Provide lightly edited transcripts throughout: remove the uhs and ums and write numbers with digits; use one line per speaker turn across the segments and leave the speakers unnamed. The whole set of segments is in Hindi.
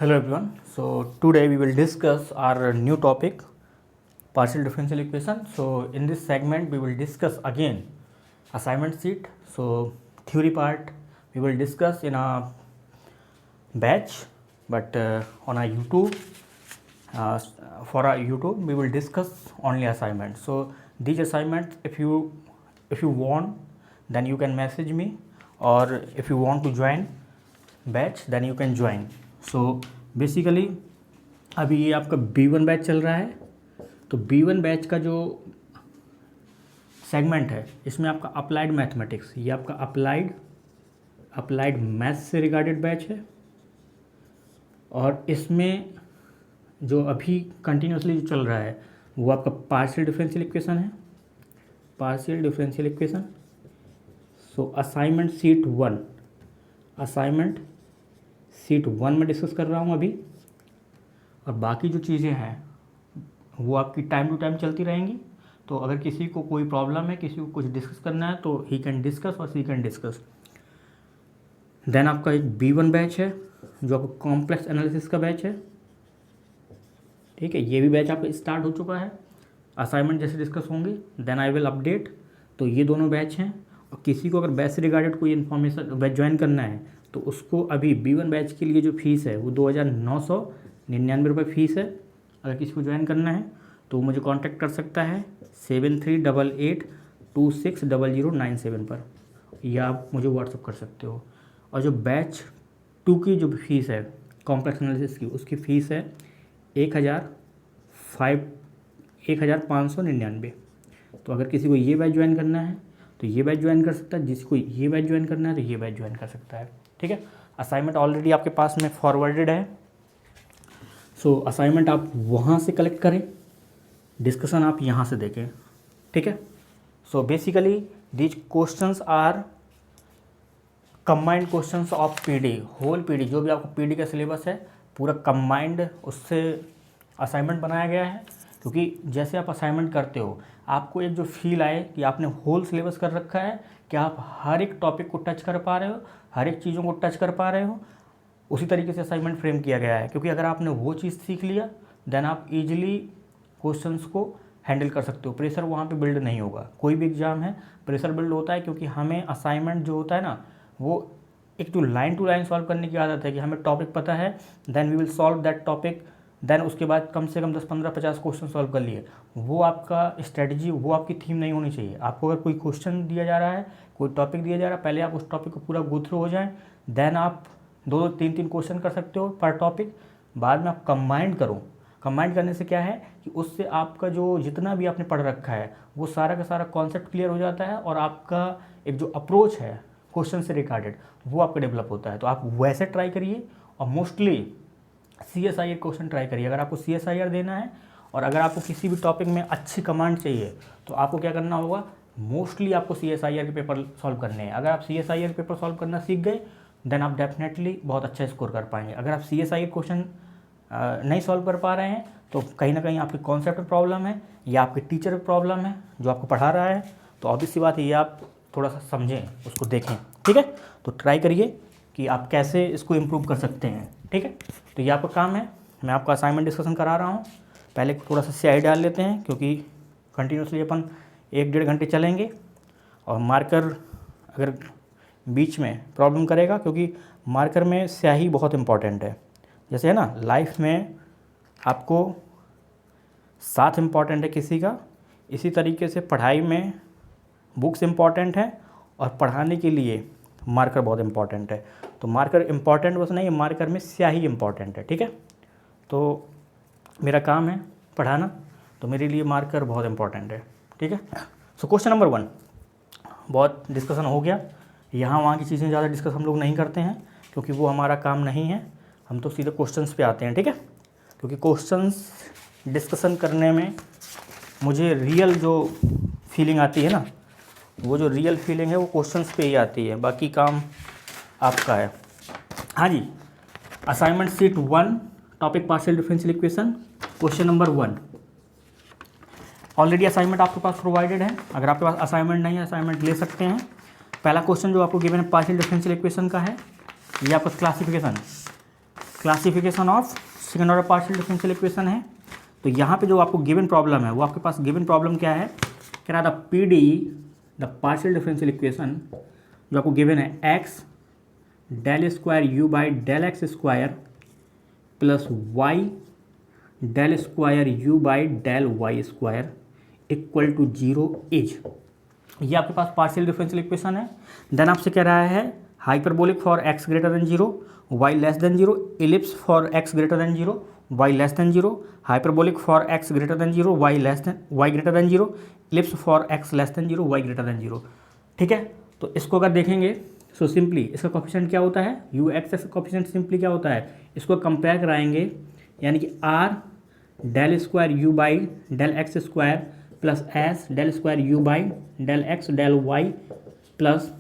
Hello everyone. So today we will discuss our new topic, partial differential equation. So in this segment we will discuss again assignment sheet. So theory part we will discuss in a batch, but on our YouTube, for our YouTube we will discuss only assignment. So these assignments, if you want, then you can message me, or if you want to join batch then you can join. So basically अभी ये आपका B1 बैच चल रहा है. तो B1 बैच का जो सेगमेंट है इसमें आपका अप्लाइड मैथमेटिक्स, ये आपका अप्लाइड मैथ्स से रिगार्डेड बैच है. और इसमें जो अभी कंटिन्यूसली जो चल रहा है वो आपका पार्शियल डिफरेंशियल इक्वेशन है, पार्शियल डिफरेंशियल इक्वेशन. सो असाइनमेंट सीट वन में डिस्कस कर रहा हूँ अभी. और बाकी जो चीज़ें हैं वो आपकी टाइम टू टाइम चलती रहेंगी. तो अगर किसी को कोई प्रॉब्लम है, किसी को कुछ डिस्कस करना है, तो ही कैन डिस्कस और सी कैन डिस्कस. देन आपका एक B1 बैच है जो आपका कॉम्प्लेक्स एनालिसिस का बैच है. ठीक है, ये भी बैच आपका स्टार्ट हो चुका है. असाइनमेंट जैसे डिस्कस होंगे देन आई विल अपडेट. तो ये दोनों बैच हैं. और किसी को अगर बैच से रिगार्डेड कोई इन्फॉर्मेशन बैच ज्वाइन करना है तो उसको अभी B1 बैच के लिए जो फीस है वो 2,999 रुपये फ़ीस है. अगर किसी को ज्वाइन करना है तो मुझे कांटेक्ट कर सकता है 7388260097 पर, या आप मुझे व्हाट्सअप कर सकते हो. और जो बैच 2 की जो फीस है कॉम्प्लेक्स एनालिसिस की, उसकी फ़ीस है 1,599. तो अगर किसी को ये बैच ज्वाइन करना है तो ये बैच ज्वाइन कर सकता है, जिसको ये बैच ज्वाइन करना है तो ये बैच ज्वाइन कर सकता है. ठीक है, असाइनमेंट ऑलरेडी आपके पास में फॉरवर्डेड है. सो असाइनमेंट आप वहाँ से कलेक्ट करें, डिस्कशन आप यहाँ से देखें. ठीक है. So basically these questions are combined questions of PD, whole PD. जो भी आपको पीडी का सिलेबस है पूरा कंबाइंड उससे असाइनमेंट बनाया गया है. क्योंकि जैसे आप असाइनमेंट करते हो आपको एक जो फील आए कि आपने होल सिलेबस कर रखा है, कि आप हर एक टॉपिक को टच कर पा रहे हो, हर एक चीज़ों को टच कर पा रहे हो, उसी तरीके से असाइनमेंट फ्रेम किया गया है. क्योंकि अगर आपने वो चीज़ सीख लिया देन आप इजीली क्वेश्चंस को हैंडल कर सकते हो. प्रेशर वहाँ पे बिल्ड नहीं होगा. कोई भी एग्जाम है प्रेशर बिल्ड होता है, क्योंकि हमें असाइनमेंट जो होता है ना वो एक जो लाइन टू लाइन सॉल्व करने की आदत है, कि हमें टॉपिक पता है then we will solve that topic. Then उसके बाद कम से कम 10, 15, 50 क्वेश्चन सॉल्व कर लिए. वो आपका स्ट्रेटजी, वो आपकी थीम नहीं होनी चाहिए. आपको अगर कोई क्वेश्चन दिया जा रहा है, कोई टॉपिक दिया जा रहा है, पहले आप उस टॉपिक को पूरा गो थ्रू हो जाएं. देन आप 2-2, 3-3 क्वेश्चन कर सकते हो पर टॉपिक. बाद में आप कंबाइंड करो. कंबाइंड करने से क्या है कि उससे आपका जो जितना भी आपने पढ़ रखा है वो सारा का सारा कॉन्सेप्ट क्लियर हो जाता है, और आपका एक जो अप्रोच है क्वेश्चन से रिगार्डेड वो आपका डेवलप होता है. तो आप वैसे ट्राई करिए. और मोस्टली CSIR क्वेश्चन ट्राई करिए. अगर आपको CSIR देना है और अगर आपको किसी भी टॉपिक में अच्छी कमांड चाहिए तो आपको क्या करना होगा, मोस्टली आपको CSIR के पेपर सॉल्व करने हैं. अगर आप CSIR पेपर सॉल्व करना सीख गए देन आप डेफिनेटली बहुत अच्छा स्कोर कर पाएंगे. अगर आप CSIR क्वेश्चन नहीं सॉल्व कर पा रहे हैं तो कहीं ना कहीं आपके कॉन्सेप्ट में प्रॉब्लम है, या आपके टीचर में प्रॉब्लम है जो आपको पढ़ा रहा है. तो ऑब्वियस सी बात है, ये आप थोड़ा सा समझें, उसको देखें. ठीक है, तो ट्राई करिए कि आप कैसे इसको इम्प्रूव कर सकते हैं. ठीक है, तो ये आपका काम है. मैं आपका असाइनमेंट डिस्कशन करा रहा हूँ. पहले थोड़ा सा स्याही डाल लेते हैं, क्योंकि कंटिन्यूसली अपन 1-1.5 घंटे चलेंगे. और मार्कर अगर बीच में प्रॉब्लम करेगा, क्योंकि मार्कर में स्याही बहुत इंपॉर्टेंट है. जैसे है ना, लाइफ में आपको साथ इम्पॉर्टेंट है किसी का, इसी तरीके से पढ़ाई में बुक्स इम्पॉर्टेंट है और पढ़ाने के लिए मार्कर बहुत इंपॉर्टेंट है. तो मार्कर इंपॉर्टेंट बस नहीं है, मार्कर में स्याही इंपॉर्टेंट है. ठीक है, तो मेरा काम है पढ़ाना, तो मेरे लिए मार्कर बहुत इंपॉर्टेंट है. ठीक है. सो क्वेश्चन नंबर 1, बहुत डिस्कशन हो गया. यहाँ वहाँ की चीज़ें ज़्यादा डिस्कस हम लोग नहीं करते हैं, क्योंकि वो हमारा काम नहीं है. हम तो सीधे क्वेश्चंस पे आते हैं. ठीक है, क्योंकि क्वेश्चंस डिस्कशन करने में मुझे रियल जो फीलिंग आती है ना, वो जो रियल फीलिंग है वो क्वेश्चंस पे ही आती है. बाकी काम आपका है. हाँ जी, assignment sheet 1 topic partial differential equation, question number 1. Already assignment आपके पास प्रोवाइडेड है. अगर आपके पास असाइनमेंट नहीं है, असाइनमेंट ले सकते हैं. पहला क्वेश्चन जो आपको गिवन है पार्शियल डिफरेंशियल इक्वेशन का है, ये आपका classification. Classification of second order partial differential equation है। तो यहाँ पे जो आपको गिवन प्रॉब्लम है वो आपके पास गिवन प्रॉब्लम क्या है, कह रहा था PD the partial differential equation जो आपको गिवन है x del square U by del x square plus Y del square U by del Y square equal to 0 is, ये आपके पास पार्शियल डिफरेंशियल इक्वेशन है। देन आपसे कह रहा है hyperbolic for x greater than 0, y less than 0, ellipse for x greater than 0, y less than 0, hyperbolic for x greater than 0, y greater than 0, ellipse for x less than 0, y greater than 0। ठीक है, तो इसको अगर देखेंगे सो सिंपली इसका कोफिशिएंट क्या होता है, यू एक्स का कोफिशिएंट सिंपली क्या होता है, इसको कंपेयर कराएंगे यानी कि r del square U by del x square plus S del square U by del X del Y plus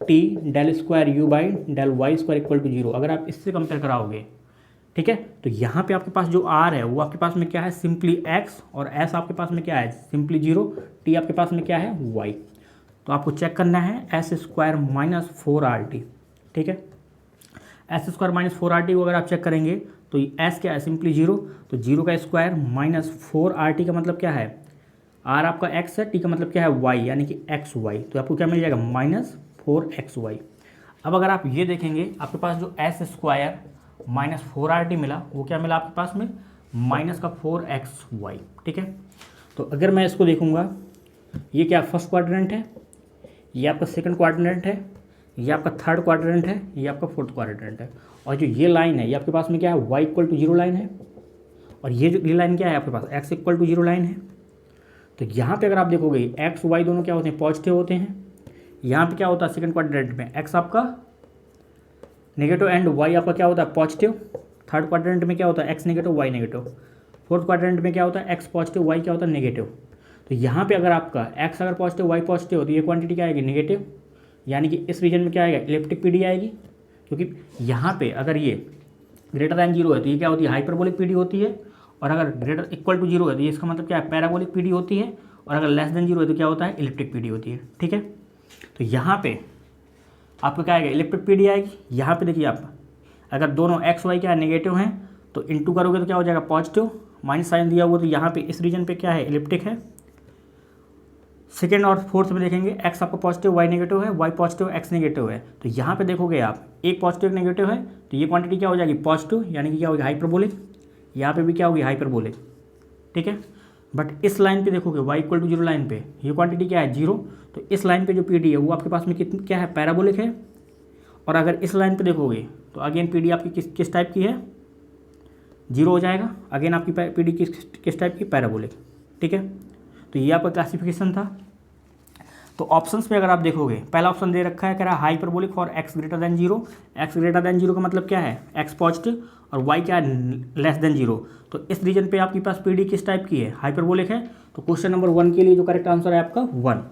T del square U by del Y square equal to 0, अगर आप इससे कंपेयर कराओगे। ठीक है, तो यहाँ पे आपके पास जो r है वो आपके पास में क्या है, सिंपली x, और s आपके पास में क्या है, सिंपली 0, t आपके पास में क्या है, y। तो आपको चेक करना है एस स्क्वायर माइनस 4RT। ठीक है, एस स्क्वायर माइनस 4RT को अगर आप चेक करेंगे तो s क्या है, सिंपली 0, तो 0 का स्क्वायर माइनस 4RT का मतलब क्या है, r आपका x है, t का मतलब क्या है y, यानी कि xy, तो आपको क्या मिल जाएगा माइनस 4xy। अब अगर आप ये देखेंगे आपके पास जो एस स्क्वायर माइनस 4RT मिला वो क्या मिला आपके पास में, माइनस का 4xy। ठीक है, तो अगर मैं इसको देखूंगा ये क्या फर्स्ट क्वाड्रेंट है, ये आपका सेकंड क्वाड्रेंट है, ये आपका थर्ड क्वाड्रेंट है, ये आपका फोर्थ क्वाड्रेंट है, और जो ये लाइन है ये आपके पास में क्या है, y इक्वल टू 0 लाइन है, और ये जो ये लाइन क्या है आपके पास x इक्वल टू 0 लाइन है। तो यहाँ पे अगर आप देखोगे x y दोनों क्या होते हैं, पॉजिटिव होते हैं। यहाँ पे क्या होता है सेकंड क्वाड्रेंट में, x आपका नेगेटिव एंड y आपका क्या होता है पॉजिटिव। थर्ड क्वाड्रेंट में क्या होता है x negative y negative. Fourth quadrant में क्या होता है x पॉजिटिव y क्या होता है नेगेटिव। तो यहाँ पे अगर आपका x अगर पॉजिटिव y पॉजिटिव हो तो ये क्वांटिटी क्या आएगी, नेगेटिव, यानी कि इस रीजन में क्या आएगा, इलिप्टिक पीडी आएगी, क्योंकि यहाँ पे अगर ये ग्रेटर दैन 0 है तो ये क्या होती है, हाइपरबोलिक पीडी होती है, और अगर ग्रेटर इक्वल टू 0 है तो ये इसका मतलब क्या है, पैराबोलिक पीडी होती है, और अगर लेस देन 0 है तो क्या होता है, इलिप्टिक पीडी होती है। ठीक है, तो यहाँ पे आपको क्या आएगा, इलिप्टिक पीडी आएगी। यहाँ पे देखिए आप अगर दोनों एक्स वाई क्या है नेगेटिव हैं तो इंटू करोगे तो क्या हो जाएगा पॉजिटिव, माइनस साइन दिया हुआ तो यहाँ पे इस रीजन पे क्या है, इलिप्टिक है। सेकेंड और फोर्थ में देखेंगे एक्स आपका पॉजिटिव वाई नेगेटिव है, वाई पॉजिटिव एक्स नेगेटिव है, तो यहाँ पे देखोगे आप एक पॉजिटिव नेगेटिव है तो ये क्वांटिटी क्या हो जाएगी पॉजिटिव, यानी कि क्या होगी हाइपरबोलिक, यहाँ पे भी क्या होगी हाइपरबोलिक। ठीक है, बट इस लाइन पे देखोगे y इक्वल टू 0 लाइन पे ये क्वांटिटी क्या है 0, तो इस लाइन पे जो पीडी है वो आपके पास में कितनी क्या है, पैराबोलिक है। और अगर इस लाइन पे देखोगे तो अगेन पीडी आपकी किस टाइप की है, 0 हो जाएगा। अगेन आपकी पीडी किस टाइप की, पैराबोलिक। ठीक है, तो ये आपका क्लासिफिकेशन था। तो ऑप्शंस में अगर आप देखोगे पहला ऑप्शन दे रखा है, कह रहा है hyperbolic for x greater than 0। x greater than 0 का मतलब क्या है, x पॉजिटिव और y क्या है, लेस देन 0। तो इस रीजन पे आपके पास पीडी किस टाइप की है, हाइपरबोलिक है। तो क्वेश्चन नंबर 1 के लिए जो करेक्ट आंसर है आपका 1।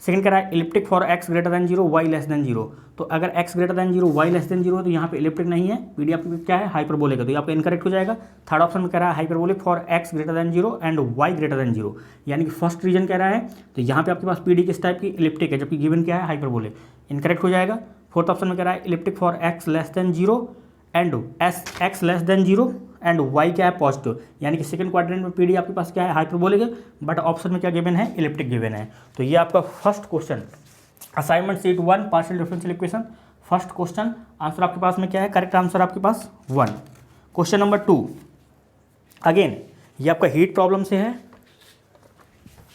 सेकंड कह रहा है elliptic for x greater than 0, y less than 0। तो अगर x greater than 0, y less than 0 तो यहाँ पे इलिप्टिक नहीं है, पीडी आपका क्या है, हाइपरबोलिक है, तो ये आपका इनकरेक्ट हो जाएगा। थर्ड ऑप्शन में कह रहा है hyperbolic for x greater than 0 and y greater than 0, यानी कि फर्स्ट रीजन कह रहा है तो यहाँ पे आपके पास पीडी किस टाइप की, इलिप्टिक है, जबकि गिवन क्या है, हाइपरबोलिक, इनकरेक्ट हो जाएगा। फोर्थ ऑप्शन में कह रहा है elliptic for x less than 0 and x less than 0 and y क्या है पॉजिटिव, यानी कि सेकंड क्वाड्रेंट में पीडी आपके पास क्या है, हाइपरबोलिक है, बट ऑप्शन में क्या गिवन है, इलिप्टिक गिवन है। तो ये आपका first question assignment sheet 1 partial differential equation, first question answer आपके पास में क्या है, करेक्ट आंसर आपके पास 1। क्वेश्चन नंबर 2 अगेन ये आपका हीट प्रॉब्लम से है,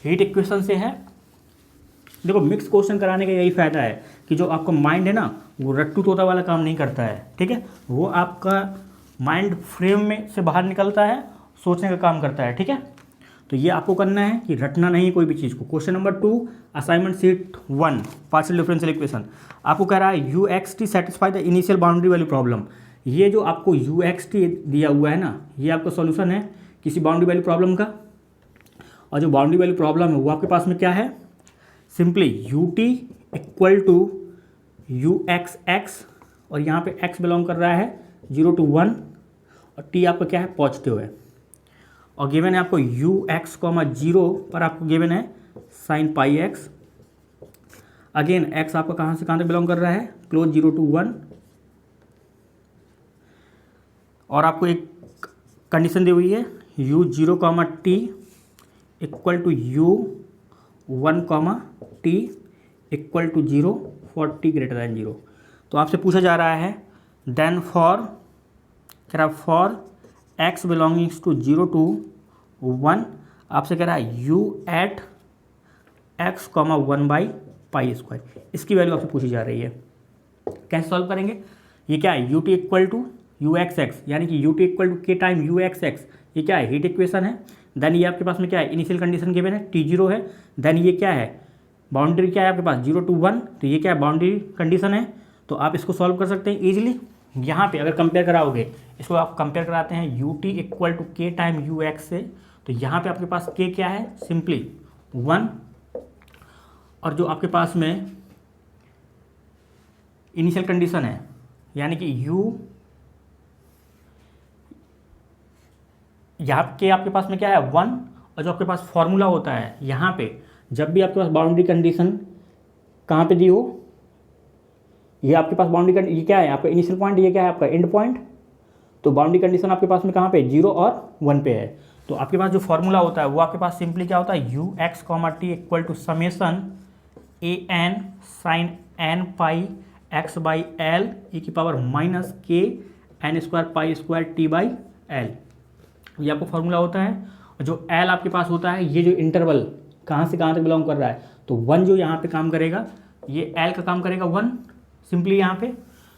हीट इक्वेशन से है। देखो मिक्स क्वेश्चन कराने का यही फायदा है कि जो आपका माइंड है ना वो रट्टू तोता वाला काम नहीं करता है। ठीक है, वो आपका माइंड फ्रेम में से बाहर निकलता है, सोचने का काम करता है। ठीक है, तो ये आपको करना है कि रटना नहीं कोई भी चीज़ को। Question number 2 assignment sheet 1 partial differential equation, आपको कह रहा है UXT satisfy the initial boundary value problem. ये जो आपको UXT दिया हुआ है ना, ये आपका सॉल्यूशन है किसी बाउंड्री वैल्यू प्रॉब्लम का, और जो बाउंड्री वैल्यू प्रॉब्लम है वो आपके पास में क्या है, simply UT equal to UXX, और यहाँ पे x बिलोंग कर रहा है 0 to 1 और t आपका क्या है, पॉजिटिव है, और गिवन है आपको UX, 0 पर आपको गिवन है sign pi x। Again x आपका कहाँ से कहाँ तक बिलोंग कर रहा है, क्लोज 0 to 1, और आपको एक कंडीशन दी हुई है u0, t equal to u1, t equal to 0 for t greater than 0। तो आपसे पूछा जा रहा है then for x belongings to 0 to 1, आपसे कह रहा है u एट x, 1/π²। इसकी वैल्यू आपसे पूछी जा रही है। कैसे सॉल्व करेंगे? ये क्या है, ut इक्वल टू uxx, यानी कि ut इक्वल टू के टाइम uxx, ये क्या है, हीट इक्वेशन है। देन ये आपके पास में क्या है, इनिशियल कंडीशन गिवन है, t0 है। देन ये क्या है, बाउंड्री क्या है आपके पास 0 to 1, तो ये क्या है, बाउंड्री कंडीशन है। तो आप इसको सॉल्व कर सकते हैं ईजिली। यहाँ पे अगर कंपेयर कराओगे, इसको आप कंपेयर कराते हैं ut इक्वल टू के टाइम ux से, तो यहाँ पे आपके पास k क्या है, सिंपली 1, और जो आपके पास में इनिशियल कंडीशन है यानी कि u, यहाँ के आपके पास में क्या है 1, और जो आपके पास फॉर्मूला होता है यहाँ पे, जब भी आपके पास बाउंड्री कंडीशन कहाँ पे दी हो, ये आपके पास बाउंड्री कंडीशन, ये क्या है आपका इनिशियल पॉइंट, ये क्या है आपका एंड पॉइंट। तो बाउंड्री कंडीशन आपके पास में कहाँ पे, 0 और 1 पे है। तो आपके पास जो फॉर्मूला होता है वो आपके पास सिंपली क्या होता है, ux, t equal to summation an sin n pi x/l e की power minus k n² π² t/l, ये आपको फॉर्मूला होता है। और जो l आपके पास होता है, ये जो इंटरवल कहाँ से कहाँ तक बिलोंग कर रहा है, तो 1 जो यहाँ पे काम करेगा, ये l का काम करेगा 1 सिंपली यहाँ पे।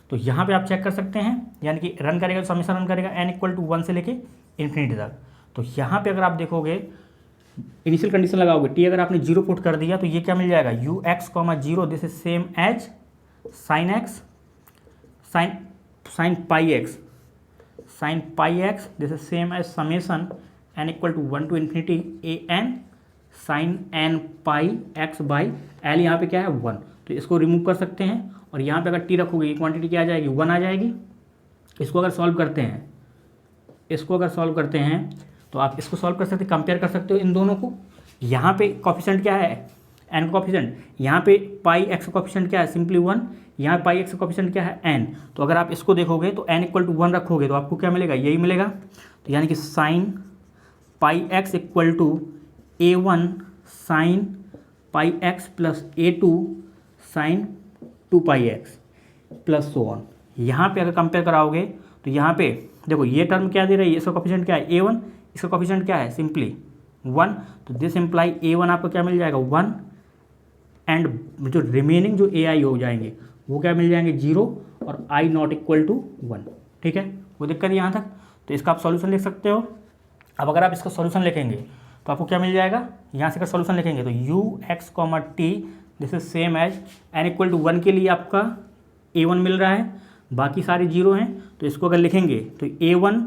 तो यहाँ पे आप चेक कर सकते हैं, यानी कि रन करेगा, समेशन रन करेगा n इक्वल टू 1 से लेके इन्फिनिटी तक। तो यहाँ पे अगर आप देखोगे, इनिशियल कंडीशन लगाओगे, t अगर आपने 0 पुट कर दिया, तो ये क्या मिल जाएगा, ux, 0, this is same as sin x, sin pi x, this is same as summation n equal to 1 to infinity an sin n pi x/l, यहाँ पे क्या है 1। तो इसको रिमूव कर सकते हैं, और यहाँ पे अगर t रखोगे, ये क्वांटिटी क्या आ जाएगी, 1 आ जाएगी। इसको अगर सॉल्व करते हैं, तो आप इसको सॉल्व कर सकते हैं, कंपेयर कर सकते हो इन दोनों को। यहाँ पे कॉफिशेंट क्या है, n का कॉफिशेंट, यहाँ पे पाई x का कॉफिशेंट क्या है, सिंपली 1, यहाँ पे पाई x का कॉफिशेंट क्या है, n। तो अगर आप इसको देखोगे तो n इक्वल टू 1 रखोगे तो आपको क्या मिलेगा, यही मिलेगा। तो यानी कि sine pi x equal to a1 sine pi x plus a2 sine 2πx plus so on. यहाँ पे अगर कंपेयर कराओगे, तो यहाँ पे देखो ये टर्म क्या दे रही है, इसका कॉफिशेंट क्या है a1, इसका कॉफिशेंट क्या है, सिंपली 1। तो दिस इम्प्लाई a1 आपको क्या मिल जाएगा 1, एंड जो रिमेनिंग जो ai हो जाएंगे वो क्या मिल जाएंगे 0, और i नॉट इक्वल टू 1। ठीक है, वो दिक्कत है यहाँ तक। तो इसका आप सॉल्यूशन लिख सकते हो। अब अगर आप इसका सॉल्यूशन लिखेंगे तो आपको क्या मिल जाएगा, यहाँ से अगर सॉल्यूशन लिखेंगे तो ux, t this is same as n equal to 1 के लिए आपका a1 मिल रहा है, बाकी सारे 0 हैं। तो इसको अगर लिखेंगे तो a1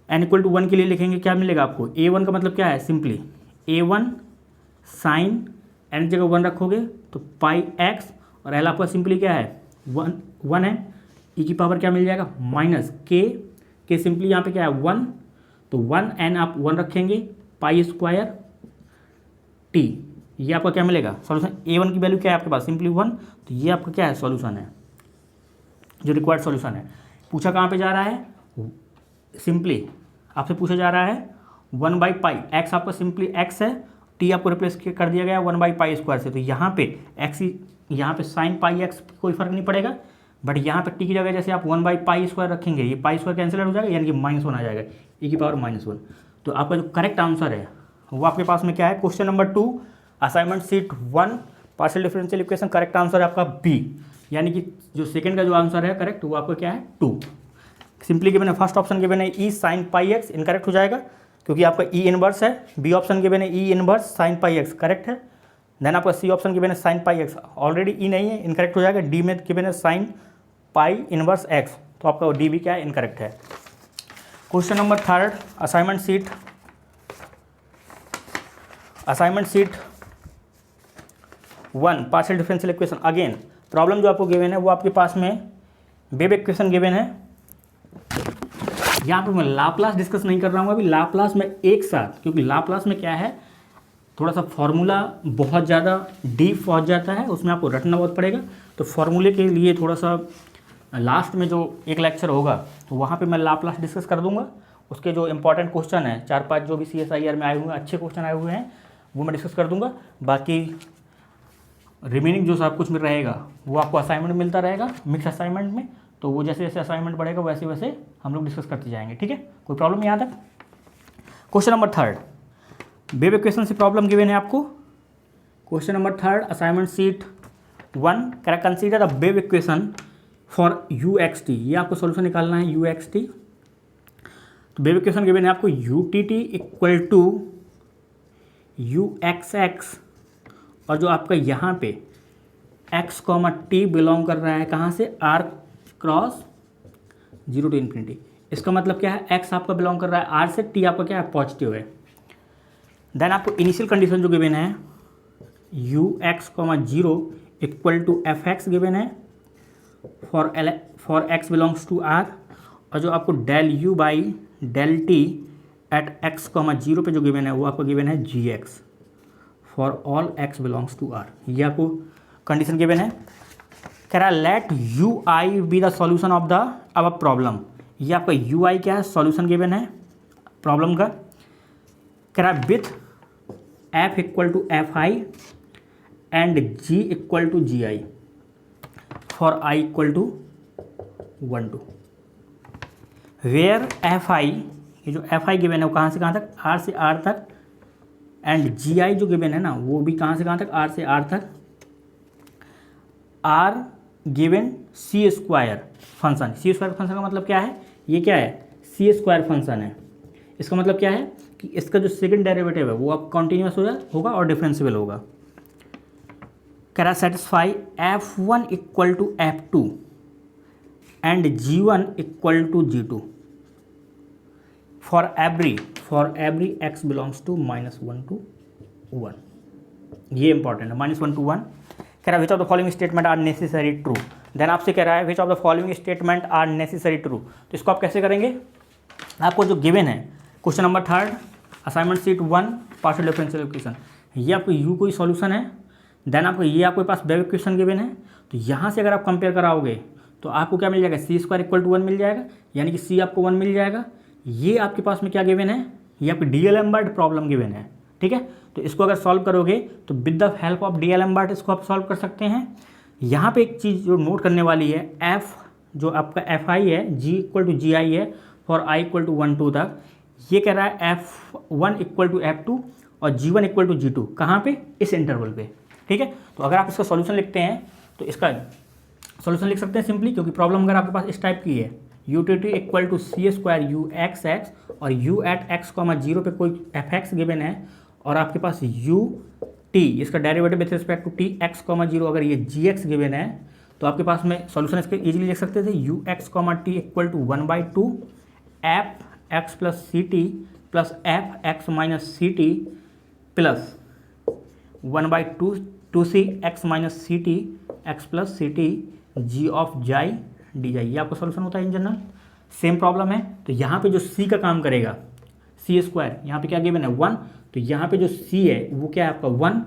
n इक्वल टू 1 के लिए लिखेंगे, क्या मिलेगा आपको, a1 का मतलब क्या है, सिंपली a1 साइन n जगह 1 रखोगे तो पाई x, और l आपका सिंपली क्या है 1 है, e की पावर क्या मिल जाएगा माइनस k सिंपली यहाँ पे क्या है 1, तो 1 n आप 1 रखेंगे, π² t, ये आपका क्या मिलेगा सॉल्यूशन। a1 की वैल्यू क्या है आपके पास, सिंपली 1। तो ये आपका क्या है, सॉल्यूशन है, जो रिक्वायर्ड सॉल्यूशन है। पूछा कहाँ पे जा रहा है, सिंपली आपसे पूछा जा रहा है 1/π, x आपका सिंपली x है, t आपको रिप्लेस कर दिया गया 1/π² से। तो यहाँ पे x, यहाँ पे साइन पाई x कोई फर्क नहीं पड़ेगा, बट यहाँ पे t की जगह जैसे आप 1/π² रखेंगे, ये π² कैंसिल हो जाएगा, यानी कि -1 आ जाएगा, e की पावर -1। तो आपका जो करेक्ट आंसर है वो आपके पास में क्या है, question number 2 assignment sheet 1 partial differential equation, correct answer है आपका बी, यानी कि जो सेकंड का जो आंसर है करेक्ट वो आपका क्या है 2। सिंपली गिवन है, फर्स्ट ऑप्शन गिवन है ई साइन पाई एक्स, इनकरेक्ट हो जाएगा क्योंकि आपका ई इनवर्स है। बी ऑप्शन गिवन है ई inverse sine pi x, correct है। देन आपका सी ऑप्शन गिवन है sine pi x, already E नहीं है, इनकरेक्ट हो जाएगा। डी में गिवन है साइन पाई इनवर्स एक्स, तो आपका डी भी क्या है, इनकरेक्ट है। Question number 3 assignment sheet 1 partial differential equation. Again problem जो आपको गिवन है वो आपके पास में वेव इक्वेशन गिवन है। यहाँ पर मैं लाप्लास डिस्कस नहीं कर रहा हूँ अभी, लाप्लास में एक साथ, क्योंकि लाप्लास में क्या है, थोड़ा सा फॉर्मूला बहुत ज़्यादा डीप पहुँच जाता है, उसमें आपको रटना बहुत पड़ेगा। तो फॉर्मूले के लिए थोड़ा सा लास्ट में जो एक लेक्चर होगा तो वहाँ पे मैं लाप्लास डिस्कस कर दूंगा। उसके जो इंपॉर्टेंट क्वेश्चन है 4-5 जो भी CSIR में आए हुए हैं, अच्छे क्वेश्चन आए हुए हैं, वो मैं डिस्कस कर दूंगा। बाकी रिमेनिंग जो सब कुछ में रहेगा वो आपको असाइनमेंट मिलता रहेगा मिक्स असाइनमेंट में। तो वो जैसे जैसे असाइनमेंट बढ़ेगा वैसे वैसे हम लोग डिस्कस करते जाएंगे। ठीक है, कोई प्रॉब्लम यहाँ तक? क्वेश्चन नंबर 3, वेव इक्वेशन से प्रॉब्लम गिवन है आपको। Question number 3 assignment sheet 1, consider the wave equation for UXT। ये आपको सोल्यूशन निकालना है UXT। तो वेव इक्वेशन गिवन है आपको UTT इक्वल टू UXX, और जो आपका यहाँ पे x, t बिलोंग कर रहा है कहाँ से, R क्रॉस 0 to ∞। इसका मतलब क्या है, x आपका बिलोंग कर रहा है R से, t आपका क्या है, पॉजिटिव है। देन आपको इनिशियल कंडीशन जो गिवन है UX, 0 equal to FX given है for x belongs to R, और जो आपको del U by del T at x, 0 पे जो गिवन है वो आपको गिवन है GX for all x belongs to R। ये आपको कंडीशन गिवन है। कह रहा है let UI be the solution of the अब प्रॉब्लम। ये आपका UI क्या है, सॉल्यूशन गिवन है प्रॉब्लम का। कह रहा है with F equal to FI and G equal to GI for I equal to 1 2, where FI, ये जो FI गिवन है वो कहाँ से कहाँ तक, R से R तक, एंड GI जो गिवन है ना वो भी कहाँ से कहाँ तक, R से R तक। R given C square function. C square function का मतलब क्या है, ये क्या है, C स्क्वायर फंक्शन है। इसका मतलब क्या है कि इसका जो सेकंड डेरिवेटिव है वो अब कॉन्टिन्यूस होगा और डिफरेंशियल होगा। कह रहा satisfy F1 equal to F2 and G1 equal to G2 for every x belongs to -1 to 1। ये इंपॉर्टेंट है, -1 to 1। कह रहा है which of the following statement are necessary true. Then आपसे कह रहा है which of the following statement are necessary true. तो इसको आप कैसे करेंगे, आपको जो गिवन है question number 3 assignment sheet 1 partial differential equation, ये आपको U कोई सॉल्यूशन है। देन आपको ये आपके पास वेव इक्वेशन गिवन है। तो यहाँ से अगर आप कंपेयर कराओगे तो आपको क्या मिल जाएगा, C स्क्वायर इक्वल टू 1 मिल जाएगा, यानी कि C आपको 1 मिल जाएगा। ये आपके पास में क्या गिवन है, ये आपकी डीएलेम्बर्ट प्रॉब्लम गिवन है। ठीक है, तो इसको अगर सॉल्व करोगे तो with the help of D'Alembert इसको आप सॉल्व कर सकते हैं। यहाँ पे एक चीज़ जो नोट करने वाली है, F जो आपका FI है, G इक्वल टू GI है फॉर I इक्वल टू 1 2 तक। ये कह रहा है F1 इक्वल टू F2 और G1 इक्वल टू G2 कहाँ पे, इस इंटरवल पे। ठीक है, तो अगर आप इसका सॉल्यूशन लिखते हैं तो इसका सॉल्यूशन लिख सकते हैं सिंपली, क्योंकि प्रॉब्लम अगर आपके पास इस टाइप की है UTT equal to C square UXX और U एट x, 0 पे कोई FX गिवन है और आपके पास UT इसका derivative with respect to T x, 0 अगर ये GX गिवन है तो आपके पास में सॉल्यूशन इसके इजीली लिख सकते थे UX, T equal to 1/2 FX plus CT plus FX minus CT plus 1/2 2C x minus CT x plus CT G of xi D xi. ये आपका सॉल्यूशन होता है इन जनरल। सेम प्रॉब्लम है, तो यहाँ पे जो C का काम करेगा C स्क्वायर, यहाँ पे क्या गिवन है 1, तो यहाँ पे जो C है वो क्या है आपका 1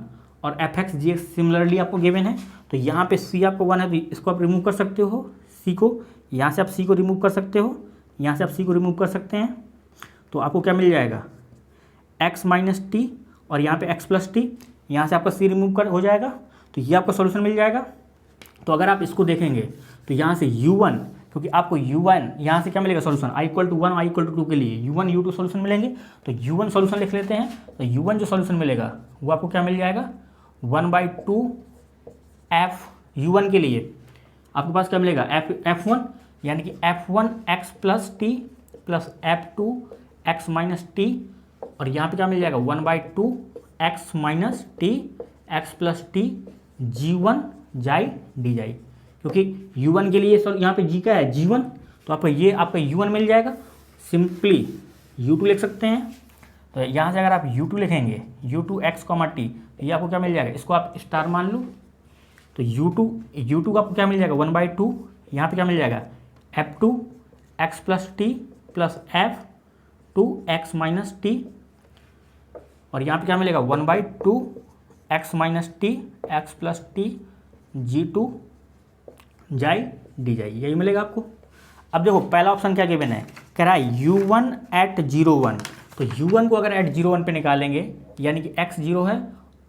और FX GX सिमिलरली आपको गिवन है। तो यहाँ पे C आपको 1 है तो इसको आप रिमूव कर सकते हो, C को यहाँ से आप C को रिमूव कर सकते हो, यहाँ से आप C को रिमूव कर सकते हैं। तो आपको क्या मिल जाएगा x माइनस टी और यहाँ पे x प्लस टी, यहाँ से आपका C रिमूव कर हो जाएगा। तो ये आपका सॉल्यूशन मिल जाएगा। तो अगर आप इसको देखेंगे तो यहाँ से U1, क्योंकि आपको U1 यहाँ से क्या मिलेगा solution I equal to 1 I equal to 2 के लिए U1 U2 सॉल्यूशन मिलेंगे। तो U1 सॉल्यूशन लिख लेते हैं। तो U1 जो सॉल्यूशन मिलेगा वो आपको क्या मिल जाएगा 1/2 F U1 के लिए आपके पास क्या मिलेगा F1 यानी कि F1 x plus T plus F2 x minus T और यहाँ पे क्या मिल जाएगा 1/2 x minus T x plus T G1 जाई डी जाई, क्योंकि U1 के लिए यहाँ पे G का है G1, तो आपका ये आपका U1 मिल जाएगा। सिंपली U2 लिख सकते हैं। तो यहाँ से अगर आप U2 लिखेंगे U2 x, t, तो ये आपको क्या मिल जाएगा, इसको आप स्टार मान लो। तो U2 का आपको क्या मिल जाएगा 1/2, यहाँ पे क्या मिल जाएगा F2 x plus T plus F2 x minus T और यहाँ पे क्या मिलेगा 1/2 x minus T x plus T G2 जाई डी जाई, यही मिलेगा आपको। अब देखो पहला ऑप्शन क्या गिवन है, कह रहा है u1 एट 0 1, तो u1 को अगर एट 0 1 पे निकालेंगे यानी कि x 0 है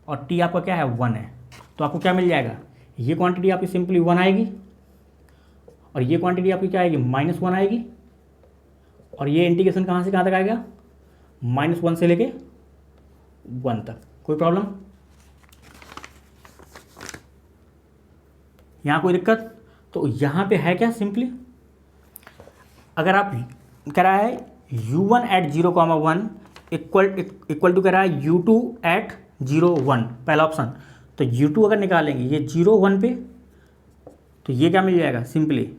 और t आपका क्या है 1 है, तो आपको क्या मिल जाएगा, ये क्वांटिटी आपकी सिंपली 1 आएगी और ये क्वांटिटी आपकी क्या आएगी -1 आएगी, और ये इंटीग्रेशन कहाँ से कहाँ तक आएगा, -1 से लेके 1 तक। कोई प्रॉब्लम यहाँ, कोई दिक्कत? तो यहाँ पे है क्या, सिंपली अगर आप कह रहा है u1 एट 0,1 इक्वल टू कह रहा है u2 एट 0,1, पहला ऑप्शन, तो u2 अगर निकालेंगे ये 0,1 पे, तो ये क्या मिल जाएगा, सिंपली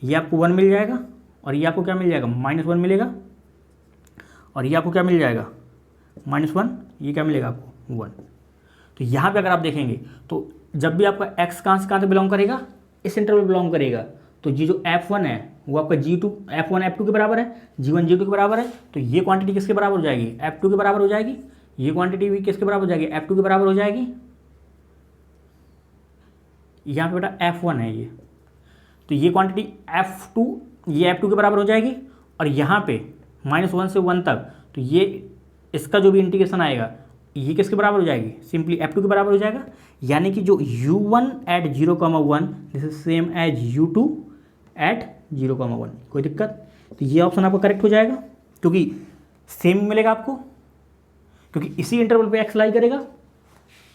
ये आपको 1 मिल जाएगा और ये आपको क्या मिल जाएगा, -1 मिलेगा, और ये आपको क्या मिल जाएगा -1, ये क्या मिलेगा आपको 1। तो यहाँ पे अगर आप देखेंगे तो जब भी आपका x कहाँ से कहाँ तक बिलोंग करेगा, इस इंटरवल बिलोंग करेगा, तो ये जो f1 है वो आपका g2 f1 f2 के बराबर है, g1 g2 के बराबर है, तो ये क्वांटिटी किसके बराबर हो जाएगी, f2 के बराबर हो जाएगी, ये क्वांटिटी भी किसके बराबर हो जाएगी, f2 के बराबर हो जाएगी। यहाँ पे बेटा f1 है ये, तो ये क्वांटिटी f2 ये f2 के बराबर हो जाएगी, और यहाँ पे -1 से 1 तक, तो ये इसका जो भी इंटीग्रेशन आएगा ये किसके बराबर हो जाएगी, सिंपली f2 के बराबर हो जाएगा। यानी कि जो u1 at 0,1 this is same as u2 at 0,1। कोई दिक्कत? तो ये ऑप्शन आपका करेक्ट हो जाएगा क्योंकि सेम मिलेगा आपको, क्योंकि इसी इंटरवल पे x लाई करेगा,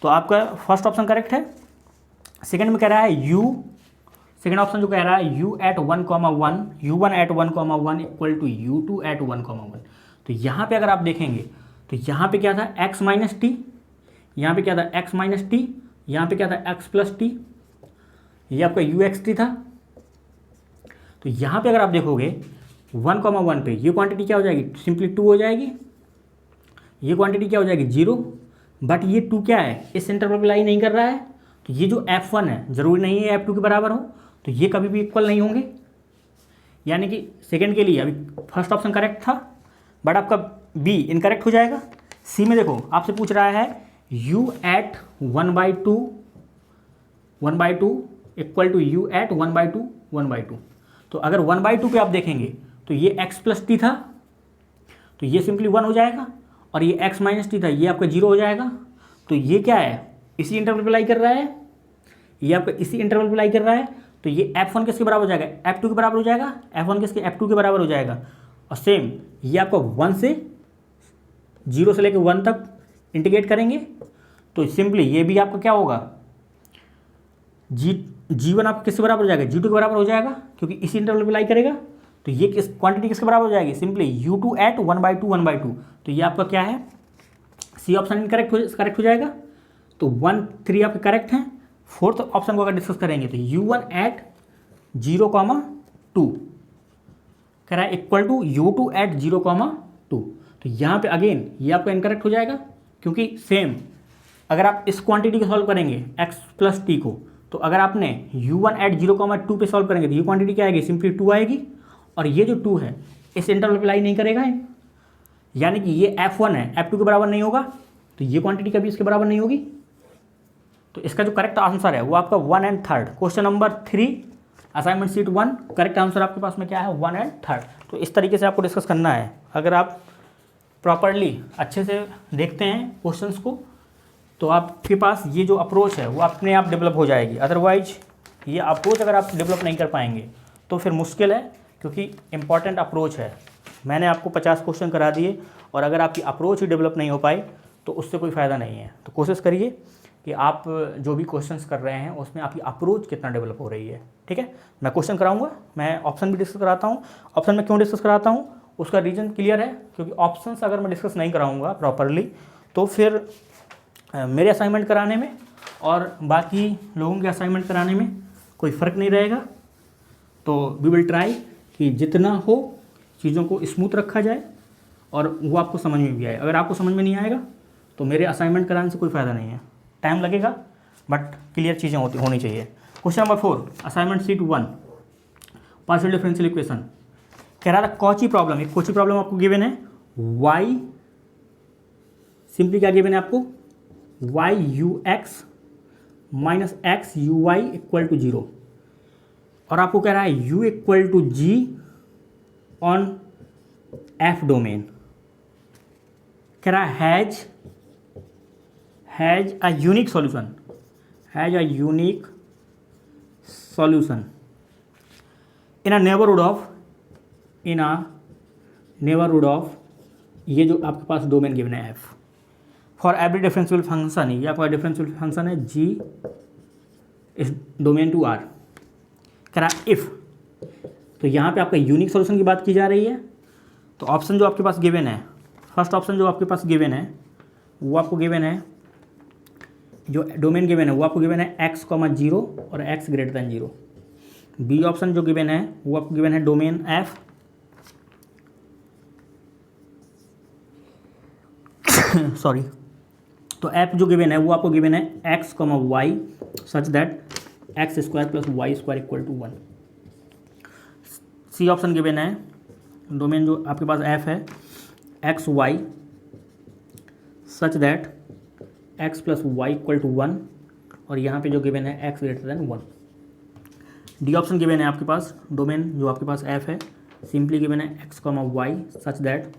तो आपका फर्स्ट ऑप्शन करेक्ट है। सेकंड में कह रहा है सेकंड ऑप्शन जो कह रहा है u1 eight 1,1 equal to u2 eight 1,1, तो यहाँ पे अगर आप देखेंगे तो यहाँ पे क्या था x माइनस टी, यहाँ पे क्या था x माइनस टी, यहाँ पे क्या था x प्लस टी, ये आपका uxt था। तो यहाँ पे अगर आप देखोगे 1,1 पे ये क्वांटिटी क्या हो जाएगी, सिंपली 2 हो जाएगी, ये क्वांटिटी क्या हो जाएगी 0, बट ये 2 क्या है, इस इंटरवल पे लाई नहीं कर रहा है, तो ये जो f1 है ज़रूरी नहीं है f2 के बराबर हो, तो ये कभी भी इक्वल नहीं होंगे। यानी कि सेकंड के लिए अभी फर्स्ट ऑप्शन करेक्ट था, बट आपका बी इनकरेक्ट हो जाएगा। सी में देखो आपसे पूछ रहा है u at 1/2 equal to u at 1/2, तो अगर 1/2 पे आप देखेंगे तो ये x प्लस टी था, तो ये सिंपली 1 हो जाएगा, और ये x माइनस टी था, ये आपका 0 हो जाएगा। तो ये क्या है, इसी इंटरवल पे लाई कर रहा है, ये आपका इसी इंटरवल पे लाई कर रहा है, तो ये f1 किसके बराबर हो जाएगा, f2 के बराबर हो जाएगा, f1 किसके f2 के बराबर हो जाएगा, और सेम ये आपका 1 से 0 से लेकर 1 तक इंटीग्रेट करेंगे, तो सिंपली ये भी आपका क्या होगा, g1 आपका किसके बराबर हो जाएगा, g2 के बराबर हो जाएगा, क्योंकि इसी इंटरवल पे लाई करेगा। तो ये किस क्वांटिटी किसके बराबर हो जाएगी, सिंपली u2 एट 1/2, तो ये आपका क्या है, सी ऑप्शन करेक्ट हो जाएगा। तो 1 3 आपके करेक्ट हैं। फोर्थ ऑप्शन को अगर डिस्कस करेंगे तो u1 एट 0,2 कह रहा है इक्वल टू u2 एट 0,2, तो यहाँ पे अगेन ये आपका इनकरेक्ट हो जाएगा, क्योंकि सेम अगर आप इस क्वांटिटी को सॉल्व करेंगे x प्लस टी को, तो अगर आपने u1 एट 0,2 पे सॉल्व करेंगे तो ये क्वांटिटी क्या आएगी, सिंपली 2 आएगी, और ये जो 2 है इस इंटरवल पे लाई नहीं करेगा, यानी कि ये f1 है f2 के बराबर नहीं होगा, तो ये क्वांटिटी कभी इसके बराबर नहीं होगी। तो इसका जो करेक्ट आंसर है वो आपका 1 and 3rd, question number 3 assignment sheet 1, correct answer आपके पास में क्या है 1 एंड 3rd। तो इस तरीके से आपको डिस्कस करना है। अगर आप प्रॉपरली अच्छे से देखते हैं क्वेश्चंस को, तो आपके पास ये जो अप्रोच है वो अपने आप डेवलप हो जाएगी। अदरवाइज ये अप्रोच अगर आप डेवलप नहीं कर पाएंगे तो फिर मुश्किल है, क्योंकि इम्पॉर्टेंट अप्रोच है। मैंने आपको 50 क्वेश्चन करा दिए, और अगर आपकी अप्रोच ही डेवलप नहीं हो पाई तो उससे कोई फ़ायदा नहीं है। तो कोशिश करिए कि आप जो भी क्वेश्चंस कर रहे हैं उसमें आपकी अप्रोच कितना डेवलप हो रही है। ठीक है, मैं क्वेश्चन कराऊंगा, मैं ऑप्शन भी डिस्कस कराता हूँ। ऑप्शन में क्यों डिस्कस कराता हूँ उसका रीज़न क्लियर है, क्योंकि ऑप्शंस अगर मैं डिस्कस नहीं कराऊंगा प्रॉपरली तो फिर मेरे असाइनमेंट कराने में और बाकी लोगों के असाइनमेंट कराने में कोई फ़र्क नहीं रहेगा। तो वी विल ट्राई कि जितना हो चीज़ों को स्मूथ रखा जाए और वो आपको समझ में भी आए। अगर आपको समझ में नहीं आएगा तो मेरे असाइनमेंट कराने से कोई फ़ायदा नहीं है, टाइम लगेगा बट क्लियर चीज़ें होनी चाहिए। Question number 4 assignment sheet 1 partial differential equation कह रहा था कॉची प्रॉब्लम। एक कॉची प्रॉब्लम आपको गिवन है, y सिंपली क्या गिवन है आपको, y u x minus x u y equal to 0। और आपको कह रहा है u equal to G on F domain, कह रहा है has a unique solution, has a unique solution in a neighbourhood of ये जो आपके पास डोमेन गिवन है F for every differential function, ये आपका डिफरेंशियल फंक्शन है जी इस डोमेन टू आर, कह रहा है इफ, तो यहाँ पे आपका यूनिक सॉल्यूशन की बात की जा रही है। तो ऑप्शन जो आपके पास गिवन है, फर्स्ट ऑप्शन जो आपके पास गिवन है वो आपको गिवन है, जो डोमेन गिवन है वो आपको गिवन है x, 0 और x greater than 0। B option जो गिवन है वो आपको गिवन है डोमेन f सॉरी, तो f जो गिवन है वो आपको गिवन है x, y such that x square plus Y square equal to 1। C option given है डोमेन जो आपके पास f है x, y such that x plus Y equal to 1, और यहाँ पे जो गिवन है x greater than 1। D option given है आपके पास डोमेन जो आपके पास f है सिंपली गिवन है x, y such that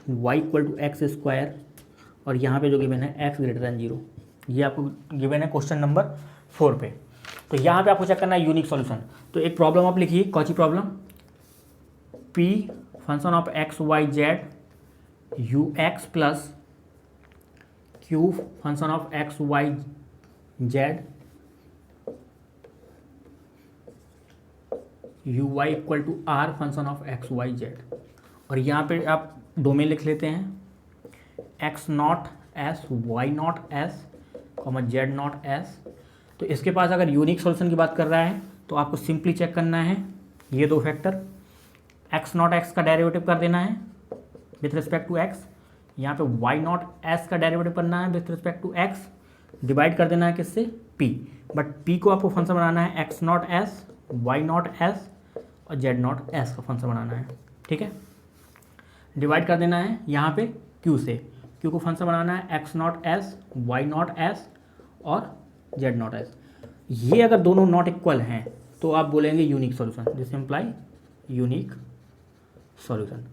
y equal to X square, और यहाँ पे जो गिवन है x ग्रेटर दैन 0। ये आपको गिवन है क्वेश्चन नंबर 4 पे। तो यहाँ पे आपको चेक करना है यूनिक सॉल्यूशन। तो एक प्रॉब्लम आप लिखिए, कौन सी problem, p function of x, y, z ux plus q function of x, y, z uy equal to r function of x, y, z। और यहाँ पे आप डोमेन लिख लेते हैं x not s, y not s, z not s। तो इसके पास अगर यूनिक सॉल्यूशन की बात कर रहा है तो आपको सिंपली चेक करना है ये दो फैक्टर, x नॉट x का डेरिवेटिव कर देना है विथ रिस्पेक्ट टू x, यहाँ पे y नॉट s का डेरिवेटिव करना है with respect to x, divide कर देना है किससे, p। बट p को आपको फंक्शन बनाना है x not s, y not s और z नॉट s का फंक्शन बनाना है, ठीक है। डिवाइड कर देना है यहाँ पे q से, q को फंक्शन बनाना है x not s, y not s और z नॉट s। ये अगर दोनों नॉट इक्वल हैं तो आप बोलेंगे unique solution, this imply unique solution,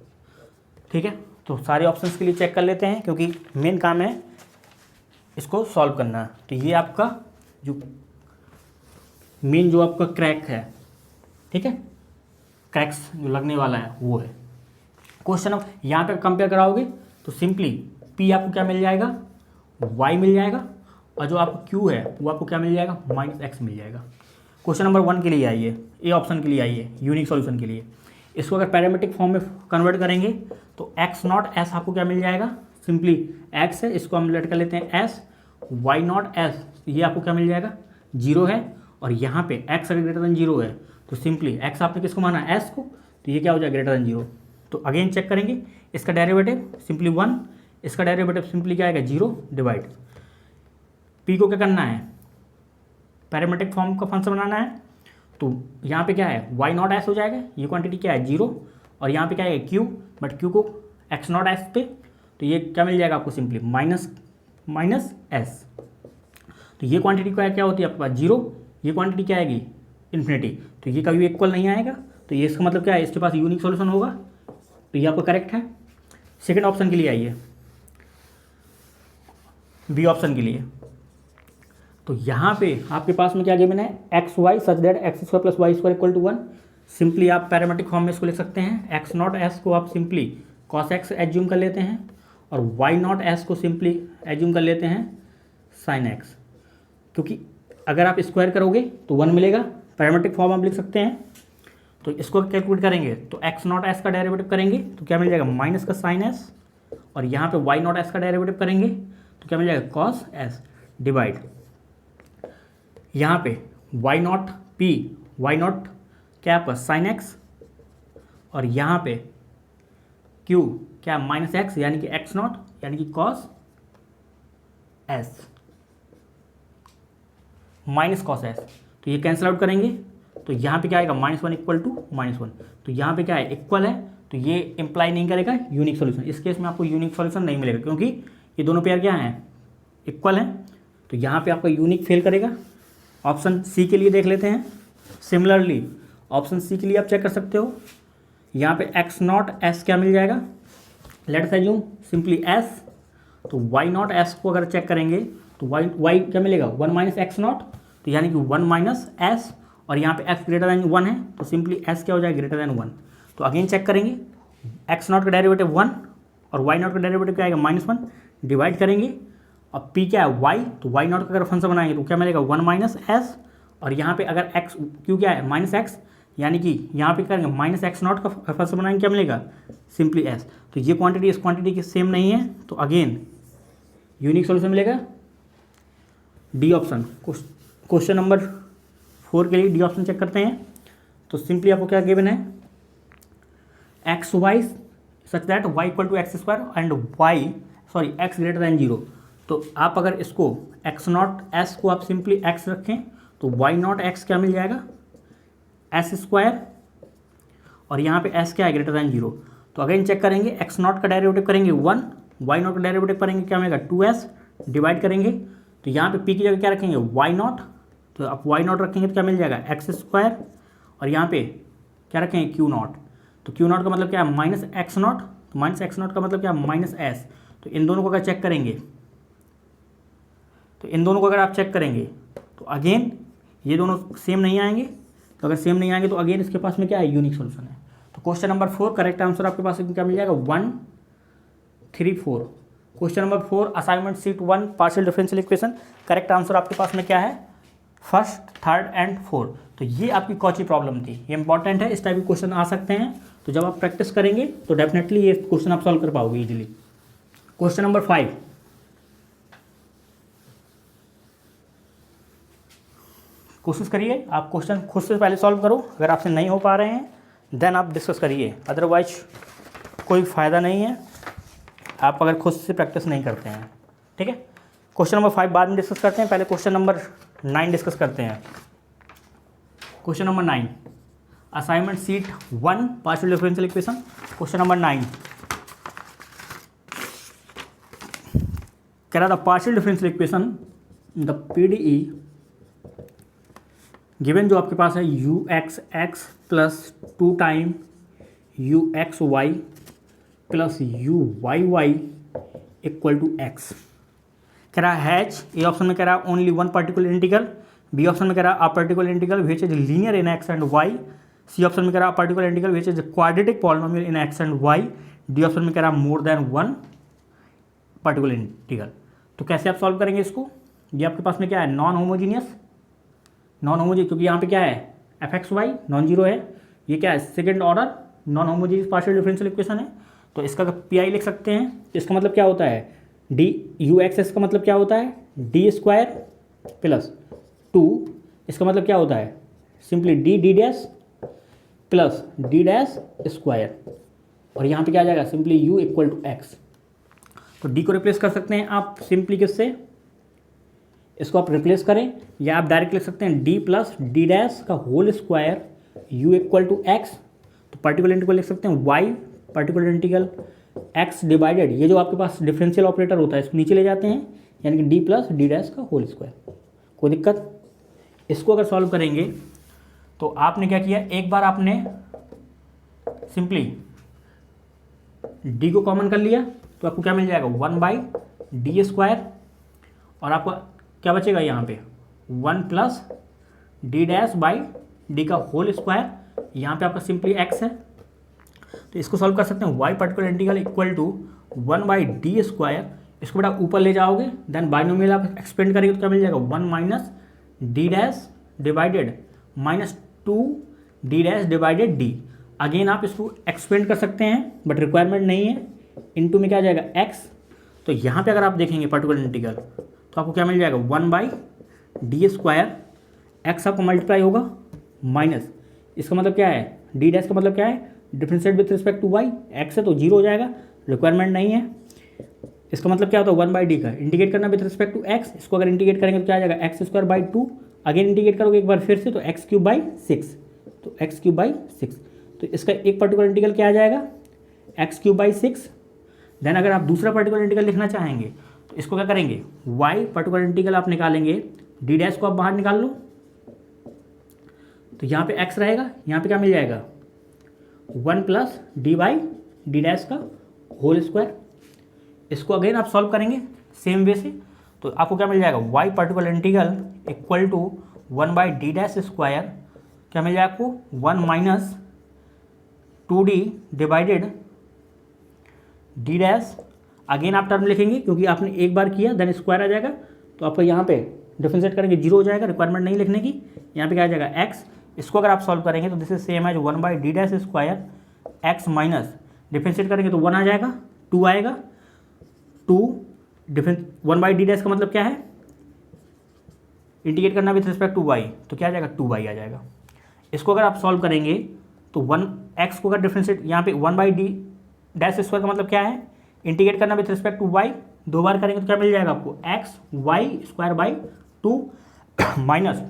ठीक है। तो सारे ऑप्शंस के लिए चेक कर लेते हैं क्योंकि मेन काम है इसको सॉल्व करना। तो ये आपका जो मेन जो आपका क्रैक है, ठीक है, क्रैक्स जो लगने वाला है वो है क्वेश्चन। अब यहाँ पे कंपेयर कराओगे तो सिंपली p आपको क्या मिल जाएगा, y मिल जाएगा, और जो आपको q है वो आपको क्या मिल जाएगा, -x मिल जाएगा। क्वेश्चन नंबर 1 के लिए आइए, ए ऑप्शन के लिए आइए, यूनिक सॉल्यूशन के लिए। इसको अगर पैरामीट्रिक फॉर्म में कन्वर्ट करेंगे तो x नॉट s आपको क्या मिल जाएगा, सिंपली x है, इसको हम लेट कर लेते हैं s, y नॉट s ये आपको क्या मिल जाएगा, 0 है, और यहाँ पे x ग्रेटर दैन 0 है तो सिंपली x आपने किसको माना, s को, तो ये क्या हो जाएगा, ग्रेटर दैन 0। तो अगेन चेक करेंगे इसका डेरिवेटिव सिंपली 1, इसका डेरिवेटिव सिंपली क्या आएगा, 0 डिवाइड, p को क्या करना है, पैरामीट्रिक फॉर्म का फंक्शन बनाना है। तो यहाँ पे क्या है, y नॉट s हो जाएगा, ये क्वांटिटी क्या है 0, और यहाँ पे क्या है q, बट q को x नॉट s पे, तो ये क्या मिल जाएगा आपको, सिंपली माइनस s। तो ये क्वांटिटी क्या होती है आपके पास 0, ये क्वांटिटी क्या आएगी इन्फिनिटी, तो ये कभी इक्वल नहीं आएगा। तो ये इसका मतलब क्या है, इसके पास यूनिक सॉल्यूशन होगा, तो ये आपका करेक्ट है। सेकेंड ऑप्शन के लिए आइए, बी ऑप्शन के लिए। तो यहाँ पे आपके पास में क्या गिवन है, X Y such that X square plus Y square equal to 1। Simply आप पैरामेट्रिक फॉर्म में इसको लिख सकते हैं, एक्स नॉट एस को आप सिंपली कॉस एक्स एज्यूम कर लेते हैं, और वाई नॉट एस को सिंपली एज्यूम कर लेते हैं साइन एक्स, क्योंकि अगर आप स्क्वायर करोगे तो 1 मिलेगा। पैरामेट्रिक फॉर्म आप लिख सकते हैं। तो इसको कैलकुलेट करेंगे तो एक्स नॉट एस का डेरिवेटिव करेंगे तो क्या मिल जाएगा, माइनस का साइन एस, और यहाँ पे वाई नॉट एस का डेरिवेटिव करेंगे तो क्या मिल जाएगा, कॉस एस डिवाइड, यहाँ पे Y not P, Y not क्या आपका साइन एक्स, और यहाँ पे क्यू क्या माइनस एक्स यानी कि एक्स नॉट यानी कि cos S, minus cos S. तो ये कैंसिल आउट करेंगे तो यहाँ पे क्या आएगा, -1 इक्वल टू -1। तो यहाँ पे क्या है, इक्वल है, तो ये इंप्लाई नहीं करेगा यूनिक सॉल्यूशन। इस केस में आपको यूनिक सॉल्यूशन नहीं मिलेगा क्योंकि ये दोनों पेयर क्या हैं, इक्वल हैं। तो यहाँ पे आपका यूनिक फेल करेगा। ऑप्शन सी के लिए देख लेते हैं। सिमिलरली ऑप्शन सी के लिए आप चेक कर सकते हो। यहाँ पे एक्स नॉट एस क्या मिल जाएगा, लेट्स एज्यूम सिंपली एस, तो वाई नॉट एस को अगर चेक करेंगे तो वाई क्या मिलेगा, 1 माइनस एक्स नॉट, तो यानी कि 1 माइनस एस, और यहाँ पे एक्स ग्रेटर दैन 1 है तो सिंपली एस क्या हो जाएगा, ग्रेटर दैन 1। तो अगेन चेक करेंगे, एक्स नॉट का डेरिवेटिव 1 और वाई नॉट का डेरिवेटिव क्या आएगा, -1, डिवाइड करेंगे। अब पी क्या है, वाई, तो वाई नॉट का अगर फंक्शन बनाएंगे तो क्या मिलेगा, 1 माइनस एस, और यहाँ पे अगर एक्स क्यू क्या है, माइनस एक्स, यानी कि यहाँ पे करेंगे माइनस एक्स नॉट का फंक्शन बनाएंगे, क्या मिलेगा, सिंपली एस। तो ये क्वांटिटी इस क्वांटिटी की सेम नहीं है, तो अगेन यूनिक सोल्यूशन मिलेगा डी ऑप्शन। क्वेश्चन नंबर 4 के लिए डी ऑप्शन चेक करते हैं। तो सिंपली आपको क्या गिवन है, X Y such that Y equal to X square and X greater than 0। तो आप अगर इसको एक्स नॉट एस को आप सिंपली एक्स रखें तो वाई नॉट एक्स क्या मिल जाएगा, एस स्क्वायर, और यहाँ पे एस क्या है, ग्रेटर दैन 0। तो अगेन चेक करेंगे, एक्स नॉट का डेरिवेटिव करेंगे 1, वाई नॉट का डेरिवेटिव करेंगे क्या मिलेगा, 2s, डिवाइड करेंगे। तो यहाँ पे पी की जगह क्या रखेंगे, वाई नॉट, तो आप वाई नॉट रखेंगे तो क्या मिल जाएगा, एक्स स्क्वायर, और यहाँ पे क्या रखेंगे, क्यू नॉट। तो क्यू नॉट का मतलब क्या है, माइनस एक्स नॉट, तो माइनस एक्स नॉट का मतलब क्या है, माइनस एस। तो इन दोनों को अगर चेक करेंगे, तो इन दोनों को अगर आप चेक करेंगे तो अगेन ये दोनों सेम नहीं आएंगे। तो अगर सेम नहीं आएंगे तो अगेन इसके पास में क्या है, यूनिक सोल्यूशन है। तो क्वेश्चन नंबर 4 करेक्ट आंसर आपके पास क्या मिल जाएगा, 1, 3, 4। Question number 4 assignment sheet 1 partial differential equation, correct answer आपके पास में क्या है, फर्स्ट, थर्ड एंड फोर्थ। तो ये आपकी कौची प्रॉब्लम थी, ये इंपॉर्टेंट है, इस टाइप के क्वेश्चन आ सकते हैं। तो जब आप प्रैक्टिस करेंगे तो डेफिनेटली ये क्वेश्चन आप सॉल्व कर पाओगे इजीली। क्वेश्चन नंबर 5, कोशिश करिए आप क्वेश्चन खुद से पहले सॉल्व करो, अगर आपसे नहीं हो पा रहे हैं देन आप डिस्कस करिए, अदरवाइज कोई फ़ायदा नहीं है आप अगर खुद से प्रैक्टिस नहीं करते हैं, ठीक है। क्वेश्चन नंबर 5 बाद में डिस्कस करते हैं, पहले क्वेश्चन नंबर 9 डिस्कस करते हैं। Question number 9 assignment sheet 1 partial differential equation. Question number 9 कह रहा था partial differential equation the PDE given जो आपके पास है you x X plus 2 time U X Y plus U Y Y equal to X. कह रहा है हैच, ए ऑप्शन में कह रहा है only one particular integral, B option में कह रहा है a particular integral which is linear in x and y, C option में कह रहा है particular integral which is quadratic polynomial in x and y, D option में कह रहा है more than one particular integral. तो कैसे आप सॉल्व करेंगे इसको, ये आपके पास में क्या है, नॉन होमोजीनियस, क्योंकि यहाँ पे क्या है f x y non zero है, ये क्या है second order non homogeneous partial differential equation है। तो इसका पी आई लिख सकते हैं, इसका मतलब क्या होता है, डी यू एक्स एस का मतलब क्या होता है, डी स्क्वायर प्लस 2, इसका मतलब क्या होता है, simply D D dash plus D dash square, और यहाँ पे क्या आ जाएगा, simply u equal to x. तो डी को रिप्लेस कर सकते हैं आप सिंपली किससे, इसको आप रिप्लेस करें, या आप डायरेक्ट लिख सकते हैं डी प्लस डी डैश का whole square u equal to x. तो पर्टिकुलर इंटीग्रल लिख सकते हैं y particular integral x divided, ये जो आपके पास डिफरेंशियल ऑपरेटर होता है इसको नीचे ले जाते हैं, यानी कि डी प्लस डी डैश का होल स्क्वायर। कोई दिक्कत, इसको अगर सॉल्व करेंगे तो आपने क्या किया, एक बार आपने सिंपली डी को कॉमन कर लिया तो आपको क्या मिल जाएगा, 1/d स्क्वायर, और आपको क्या बचेगा यहाँ पे 1 plus D dash by D का होल स्क्वायर, यहाँ पे आपका सिंपली x है। तो इसको सॉल्व कर सकते हैं, y particular integral equal to 1/d square, इसको बेटा ऊपर ले जाओगे देन बाइनोमियल आप एक्सपेंड करेंगे तो क्या मिल जाएगा, 1 minus D dash divided minus 2 D dash divided D. Again आप इसको एक्सपेंड कर सकते हैं बट रिक्वायरमेंट नहीं है, इनटू में क्या आ जाएगा x। तो यहाँ पे अगर आप देखेंगे पर्टिकुलर इंटीग्रल तो आपको क्या मिल जाएगा, 1/d स्क्वायर, x आपको मल्टीप्लाई होगा माइनस, इसका मतलब क्या है, डी डैश का मतलब क्या है, differentiate with respect to y, x है तो 0 हो जाएगा, रिक्वायरमेंट नहीं है। इसका मतलब क्या होता है 1/d का इंटीग्रेट करना विथ रिस्पेक्ट टू x, इसको अगर इंटीग्रेट करेंगे तो क्या आ जाएगा x²/2, अगेन इंटीग्रेट करोगे एक बार फिर से तो x³/6, तो x³/6। तो इसका एक पर्टिकुलर इंटीग्रल क्या आ जाएगा, x³/6। देन अगर आप दूसरा पर्टिकुलर इंटीग्रल लिखना चाहेंगे तो इसको क्या करेंगे, y पर्टिकुलर इंटीग्रल आप निकालेंगे, डी डैश को आप बाहर निकाल लो, तो यहाँ पे x रहेगा, यहाँ पे क्या मिल जाएगा 1 plus D by D dash का होल स्क्वायर। इसको अगेन आप सॉल्व करेंगे सेम वे से, तो आपको क्या मिल जाएगा y particular integral equal to 1 by D dash square, क्या मिल जाएगा आपको 1 minus 2d divided D dash. Again आप टर्म लिखेंगे क्योंकि आपने एक बार किया देन स्क्वायर आ जाएगा, तो आपको यहाँ पे डिफरेंशिएट करेंगे 0 हो जाएगा, रिक्वायरमेंट नहीं लिखने की। यहाँ पे क्या आ जाएगा x, इसको अगर आप सॉल्व करेंगे तो this is same as 1 by D dash square x minus differentiate करेंगे तो 1 आ जाएगा, 2 आएगा, 2 1 बाई डी डैश का मतलब क्या है इंटीग्रेट करना विथ रिस्पेक्ट टू y, तो क्या आ जाएगा 2y आ जाएगा। इसको अगर आप सॉल्व करेंगे तो 1x को अगर डिफरेंशिएट यहाँ पे 1 बाई डी डैश स्क्वायर का मतलब क्या है इंटीग्रेट करना विथ रिस्पेक्ट टू y, 2 बार करेंगे तो क्या मिल जाएगा आपको x y square by 2 minus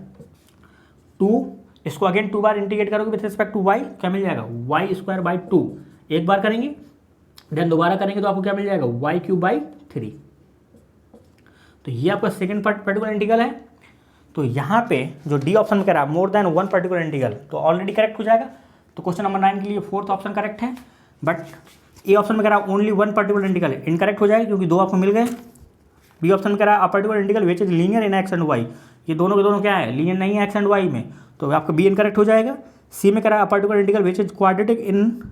2, इसको अगेन 2 बार इंटीग्रेट करोगे विथ रिस्पेक्ट टू y, क्या मिल जाएगा y स्क्वायर बाई 2, एक बार करेंगे देन दोबारा करेंगे तो आपको क्या मिल जाएगा y क्यूब बाई 3। तो ये आपका सेकंड पर्टिकुलर इंटीग्रल है। तो यहाँ पे जो डी ऑप्शन में कह रहा है मोर देन 1 पर्टिकुलर इंटीग्रल, तो ऑलरेडी करेक्ट हो जाएगा। तो क्वेश्चन नंबर 9 के लिए 4th ऑप्शन करेक्ट है, बट ए ऑप्शन में कह रहा है ओनली 1 पर्टिकुलर इंटीग्रल इनकरेक्ट हो जाएगा क्योंकि 2 आपको मिल गए। बी ऑप्शन में कह रहा है a particular integral which is linear in x and y, ये दोनों के दोनों क्या है लीनियर नहीं है एक्स एंड वाई में, तो आपका बी इनकरेक्ट हो जाएगा। सी में कह रहा है a particular integral which is quadratic in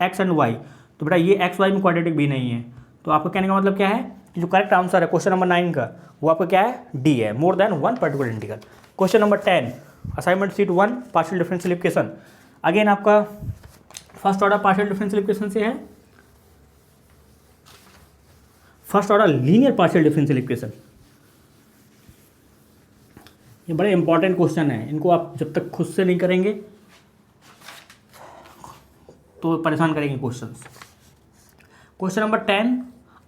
x and y, तो बेटा ये एक्स वाई में क्वाड्रेटिक भी नहीं है। तो आपका कहने का मतलब क्या है कि जो करेक्ट आंसर है क्वेश्चन नंबर 9 का वो आपका क्या है डी है, more than 1 particular integral. Question number 10 assignment sheet 1 partial differential equation, again आपका first order partial differential equation से है, first order linear partial differential equation. ये बड़े इंपॉर्टेंट क्वेश्चन है, इनको आप जब तक खुद से नहीं करेंगे तो परेशान करेंगे questions. Question number 10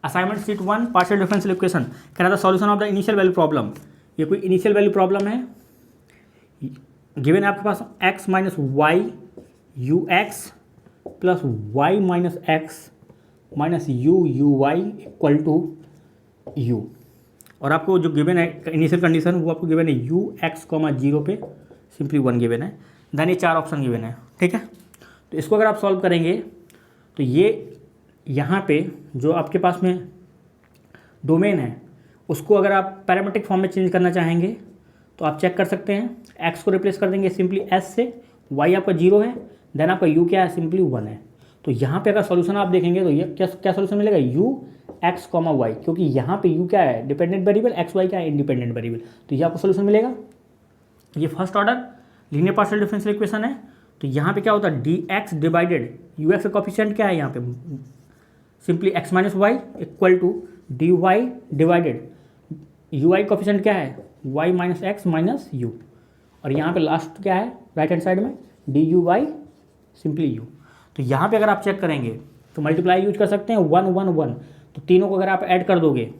assignment sheet 1 partial differential equation, कह रहा था solution of the initial value problem. ये कोई इनिशियल वैल्यू प्रॉब्लम है, गिवन है आपके पास x minus y u x plus y minus x minus u y equal to u, और आपको जो गिवन है इनिशियल कंडीशन वो आपको गिवन है यू एक्स कॉमा 0 पे सिंपली 1 गिवन है, देन ये 4 ऑप्शन गिवन है, ठीक है। तो इसको अगर आप सॉल्व करेंगे तो ये यहाँ पे जो आपके पास में डोमेन है उसको अगर आप पैरामीट्रिक फॉर्म में चेंज करना चाहेंगे तो आप चेक कर सकते हैं, x को रिप्लेस कर देंगे सिंपली s से, y आपका 0 है, देन आपका u क्या है सिंपली 1 है। तो यहाँ पे अगर सॉल्यूशन आप देखेंगे तो ये क्या सॉल्यूशन मिलेगा u x कॉमा वाई, क्योंकि यहाँ पे u क्या है डिपेंडेंट वेरिएबल, x y क्या है इंडिपेंडेंट वेरिएबल, तो ये आपको सॉल्यूशन मिलेगा। ये first order linear partial differential equation है। तो यहाँ पे क्या होता है dx डिवाइडेड u x का कोफिशिएंट क्या है यहाँ पे simply x minus y equal to dy divided u i coefficient क्या है y minus x minus u, और यहाँ पे लास्ट क्या है राइट हैंड साइड में D u by simply u। तो यहाँ पे अगर आप चेक करेंगे तो मल्टीप्लाई यूज कर सकते हैं 1 1 1, तो तीनों को अगर आप ऐड कर दोगे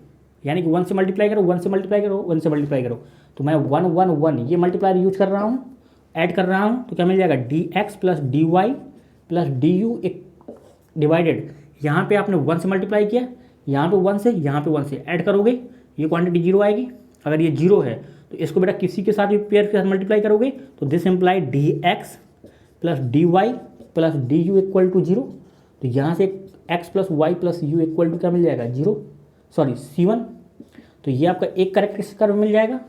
यानी कि 1 से मल्टीप्लाई करो 1 से मल्टीप्लाई करो 1 से मल्टीप्लाई करो, तो मैं 1 1 1 ये मल्टीप्लायर यूज कर रहा हूँ, ऐड कर रहा हूँ, तो क्या मिल जाएगा D x plus D y plus D u divided, यहाँ पे आपने 1 से मल्टीप्लाई किया, यहाँ पे 1 से, यहाँ पे 1 से ऐड करोगे ये क्वांटिटी 0 आएगी। अगर ये 0 है तो इसको बेटा किसी के साथ भी पेयर के साथ मल्टीप्लाई करोगे तो this imply D x plus D y plus D u equal to 0, तो यहाँ से x plus y plus u equal to क्या मिल जाएगा 0 सॉरी C1। तो ये आपका एक कैरेक्टरिस्टिक कर्व मिल जाएगा,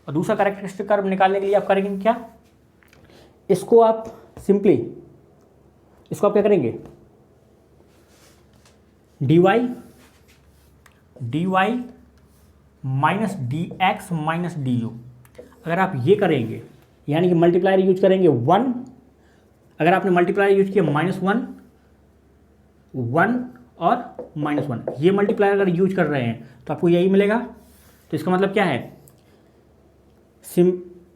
और दूसरा कैरेक्टरिस्टिक कर्व निकालने के लिए आप करेंगे क्या, इसको आप सिंपली इसको आप क्या करेंगे dy minus D x minus D you, अगर आप ये करेंगे यानी कि मल्टीप्लायर यूज करेंगे 1, अगर आपने मल्टीप्लायर यूज किया -1 1 और -1, ये मल्टीप्लायर अगर यूज कर रहे हैं तो आपको यही मिलेगा। तो इसका मतलब क्या है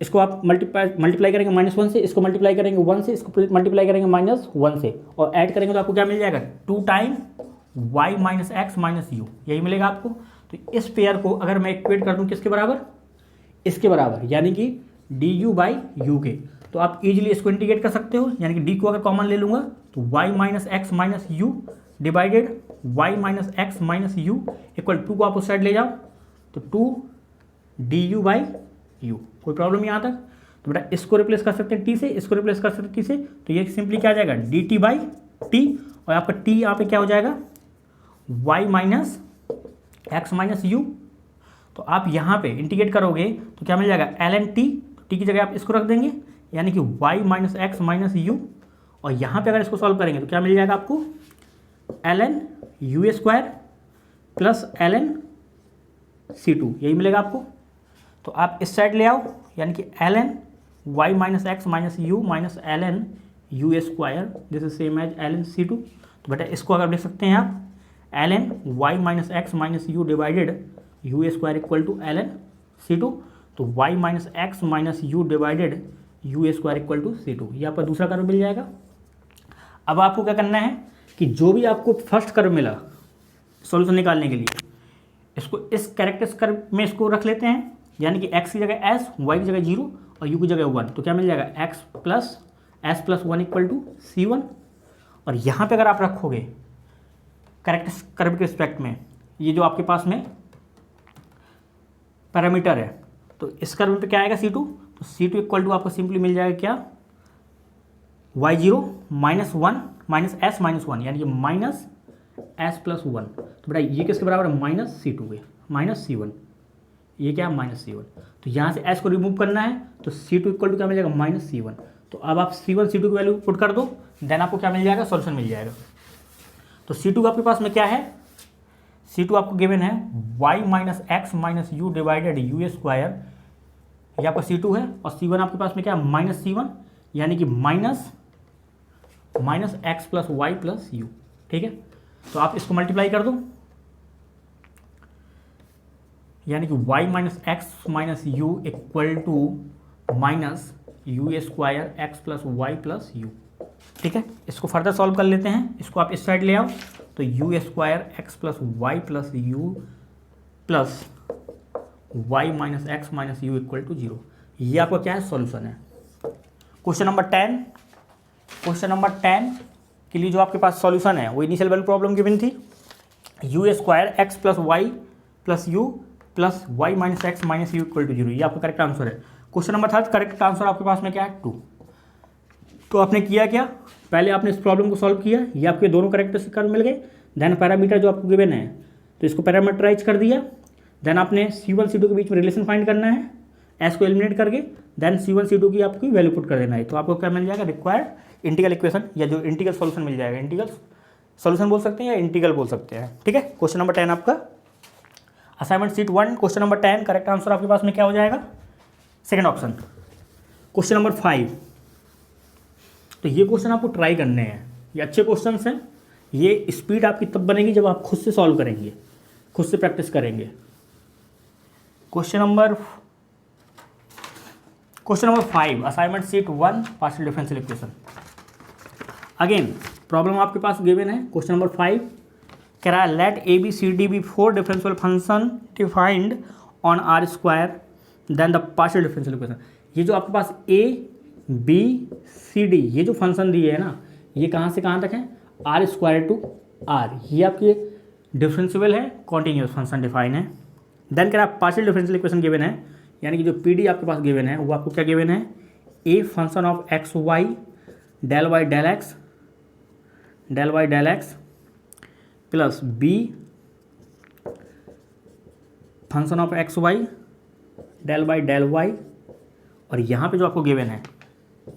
इसको आप मल्टीप्लाई करेंगे -1 से, इसको मल्टीप्लाई करेंगे 1 से, इसको मल्टीप्लाई करेंगे -1 से, और ऐड करेंगे तो आपको क्या मिल जाएगा 2 time y minus x minus you, यही मिलेगा आपको। तो इस पेयर को अगर मैं इक्वेट कर दूं किसके बराबर, इसके बराबर, यानी कि डी यू बाई यू के, तो आप इजीली इसको इंटीग्रेट कर सकते हो, यानी कि डी को अगर कॉमन ले लूँगा तो y minus x minus U divided y minus x minus u equal 2 को आप उस साइड ले जाओ तो 2 डी यू बाई यू, कोई प्रॉब्लम यहाँ तक। तो बेटा इसको रिप्लेस कर सकते हैं टी से, इसको रिप्लेस कर सकते हैं टी से, तो ये सिंपली क्या आ जाएगा डी टी बाई टी, और आपका टी यहाँ पे क्या हो जाएगा y minus x minus you. तो आप यहाँ पे इंटीग्रेट करोगे तो क्या मिल जाएगा एल एन टी, टी की जगह आप इसको रख देंगे यानी कि y minus x minus u, और यहाँ पे अगर इसको सॉल्व करेंगे तो क्या मिल जाएगा आपको l N you square plus l N C two, यही मिलेगा आपको। तो आप इस साइड ले आओ यानी कि L N Y minus x minus U minus L N you square, this is same as L N C two. तो बेटा इसको अगर लिख सकते हैं आप L N Y minus x minus U divided U square equal to L N C two, तो Y minus x minus U divided U square equal to C two, ये आपका दूसरा कर्व मिल जाएगा। अब आपको क्या करना है कि जो भी आपको फर्स्ट कर्व मिला सॉल्यूशन निकालने के लिए, इसको इस कैरेक्टर्स कर्व में इसको रख लेते हैं, यानी कि x की जगह s, y की जगह 0 और u की जगह 1, तो क्या मिल जाएगा x plus s plus 1 equal to c1। और यहाँ पे अगर आप रखोगे कैरेक्टर्स कर्व के रिस्पेक्ट में ये जो आपके पास में पैरामीटर है, तो इस कर्व पे क्या आएगा c2, तो c2 इक्वल टू आपको सिंपली मिल जाएगा क्या y0 minus 1 minus s minus 1 यानी कि माइनस s प्लस 1। तो बेटा ये किसके बराबर है माइनस c2 के, माइनस c1, ये क्या है माइनस c1। तो यहाँ से s को रिमूव करना है तो c2 इक्वल टू क्या मिल जाएगा माइनस c1। तो अब आप c1 c2 की वैल्यू पुट कर दो, देन आपको क्या मिल जाएगा सॉल्यूशन मिल जाएगा। तो c2 आपके पास में क्या है, c2 आपको गिवन है y minus x minus U divided U square, ये आपका c2 है, और c1 आपके पास में क्या है माइनस c1 यानी कि minus minus x plus y plus u. ठीक है, तो आप इसको मल्टीप्लाई कर दो यानी कि y minus x minus u equal to minus u square x plus y plus u. ठीक है, इसको फर्दर सॉल्व कर लेते हैं, इसको आप इस साइड ले आओ, तो u square x plus y plus u plus y minus x minus u equal to 0, ये आपका क्या है सॉल्यूशन है। क्वेश्चन नंबर 10, क्वेश्चन नंबर 10 के लिए जो आपके पास सॉल्यूशन है वो इनिशियल वैल्यू प्रॉब्लम गिवन थी, u square x plus y plus u plus y minus x minus u equal to 0, ये आपका करेक्ट आंसर है। क्वेश्चन नंबर 3 करेक्ट आंसर आपके पास में क्या है 2। तो आपने किया क्या, पहले आपने इस प्रॉब्लम को सॉल्व किया, ये आपके दोनों करेक्ट कर्व मिल गए, देन पैरामीटर जो आपको गिवन है तो इसको पैरामीटराइज कर दिया, देन आपने C1 C2 के बीच में रिलेशन फाइंड करना है, एस को एलिमिनेट करके देन C1 C2 की आपकी वैल्यू पुट कर देना है, तो आपको क्या मिल जाएगा रिक्वायर्ड इंटीग्रल इक्वेशन या जो इंटीग्रल सॉल्यूशन मिल जाएगा, इंटीग्रल सॉल्यूशन बोल सकते हैं या इंटीग्रल बोल सकते हैं। ठीक है, क्वेश्चन नंबर 10 आपका assignment sheet 1 question number 10 correct answer आपके पास में क्या हो जाएगा सेकंड ऑप्शन। क्वेश्चन नंबर 5, तो ये क्वेश्चन आपको ट्राई करने हैं, ये अच्छे क्वेश्चन हैं, ये स्पीड आपकी तब बनेगी जब आप खुद से सॉल्व करेंगे, खुद से प्रैक्टिस करेंगे। Question number 5 assignment sheet 1 partial differential equation. Again problem आपके पास गिवन है क्वेश्चन नंबर 5, कह रहा है let a b c d be 4 differential function defined on R square then the partial differential equation. ये जो आपके पास ए बी सी डी ये जो फंक्शन दिए है ना, ये कहाँ से कहाँ तक है आर स्क्वायर टू आर, ये आपके डिफरेंशियल है, कॉन्टिन्यूस फंक्शन डिफाइन है। देन कह रहा है पार्शियल डिफरेंशियल इक्वेशन गिवन है, यानी कि जो पी डी आपके पास गिवन है वो आपको क्या गिवन है A function of X Y del Y del X plus B function of X Y del Y, और यहाँ पे जो आपको गिवन है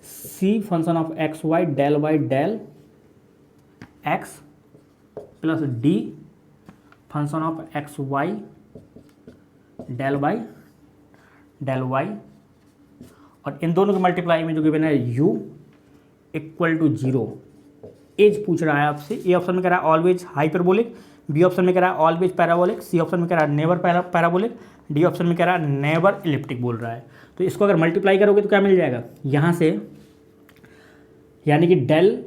C function of X Y del X plus D function of X Y del Y, और इन दोनों के मल्टीप्लाई में जो गिवन है u इक्वल टू 0। एज पूछ रहा है आपसे, ए ऑप्शन में कह रहा है ऑलवेज हाइपरबोलिक, बी ऑप्शन में कह रहा है ऑलवेज पैराबोलिक, सी ऑप्शन में कह रहा है नेवर पैराबोलिक, डी ऑप्शन में कह रहा है नेवर इलिप्टिक बोल रहा है। तो इसको अगर मल्टीप्लाई करोगे तो क्या मिल जाएगा यहाँ से, यानी कि del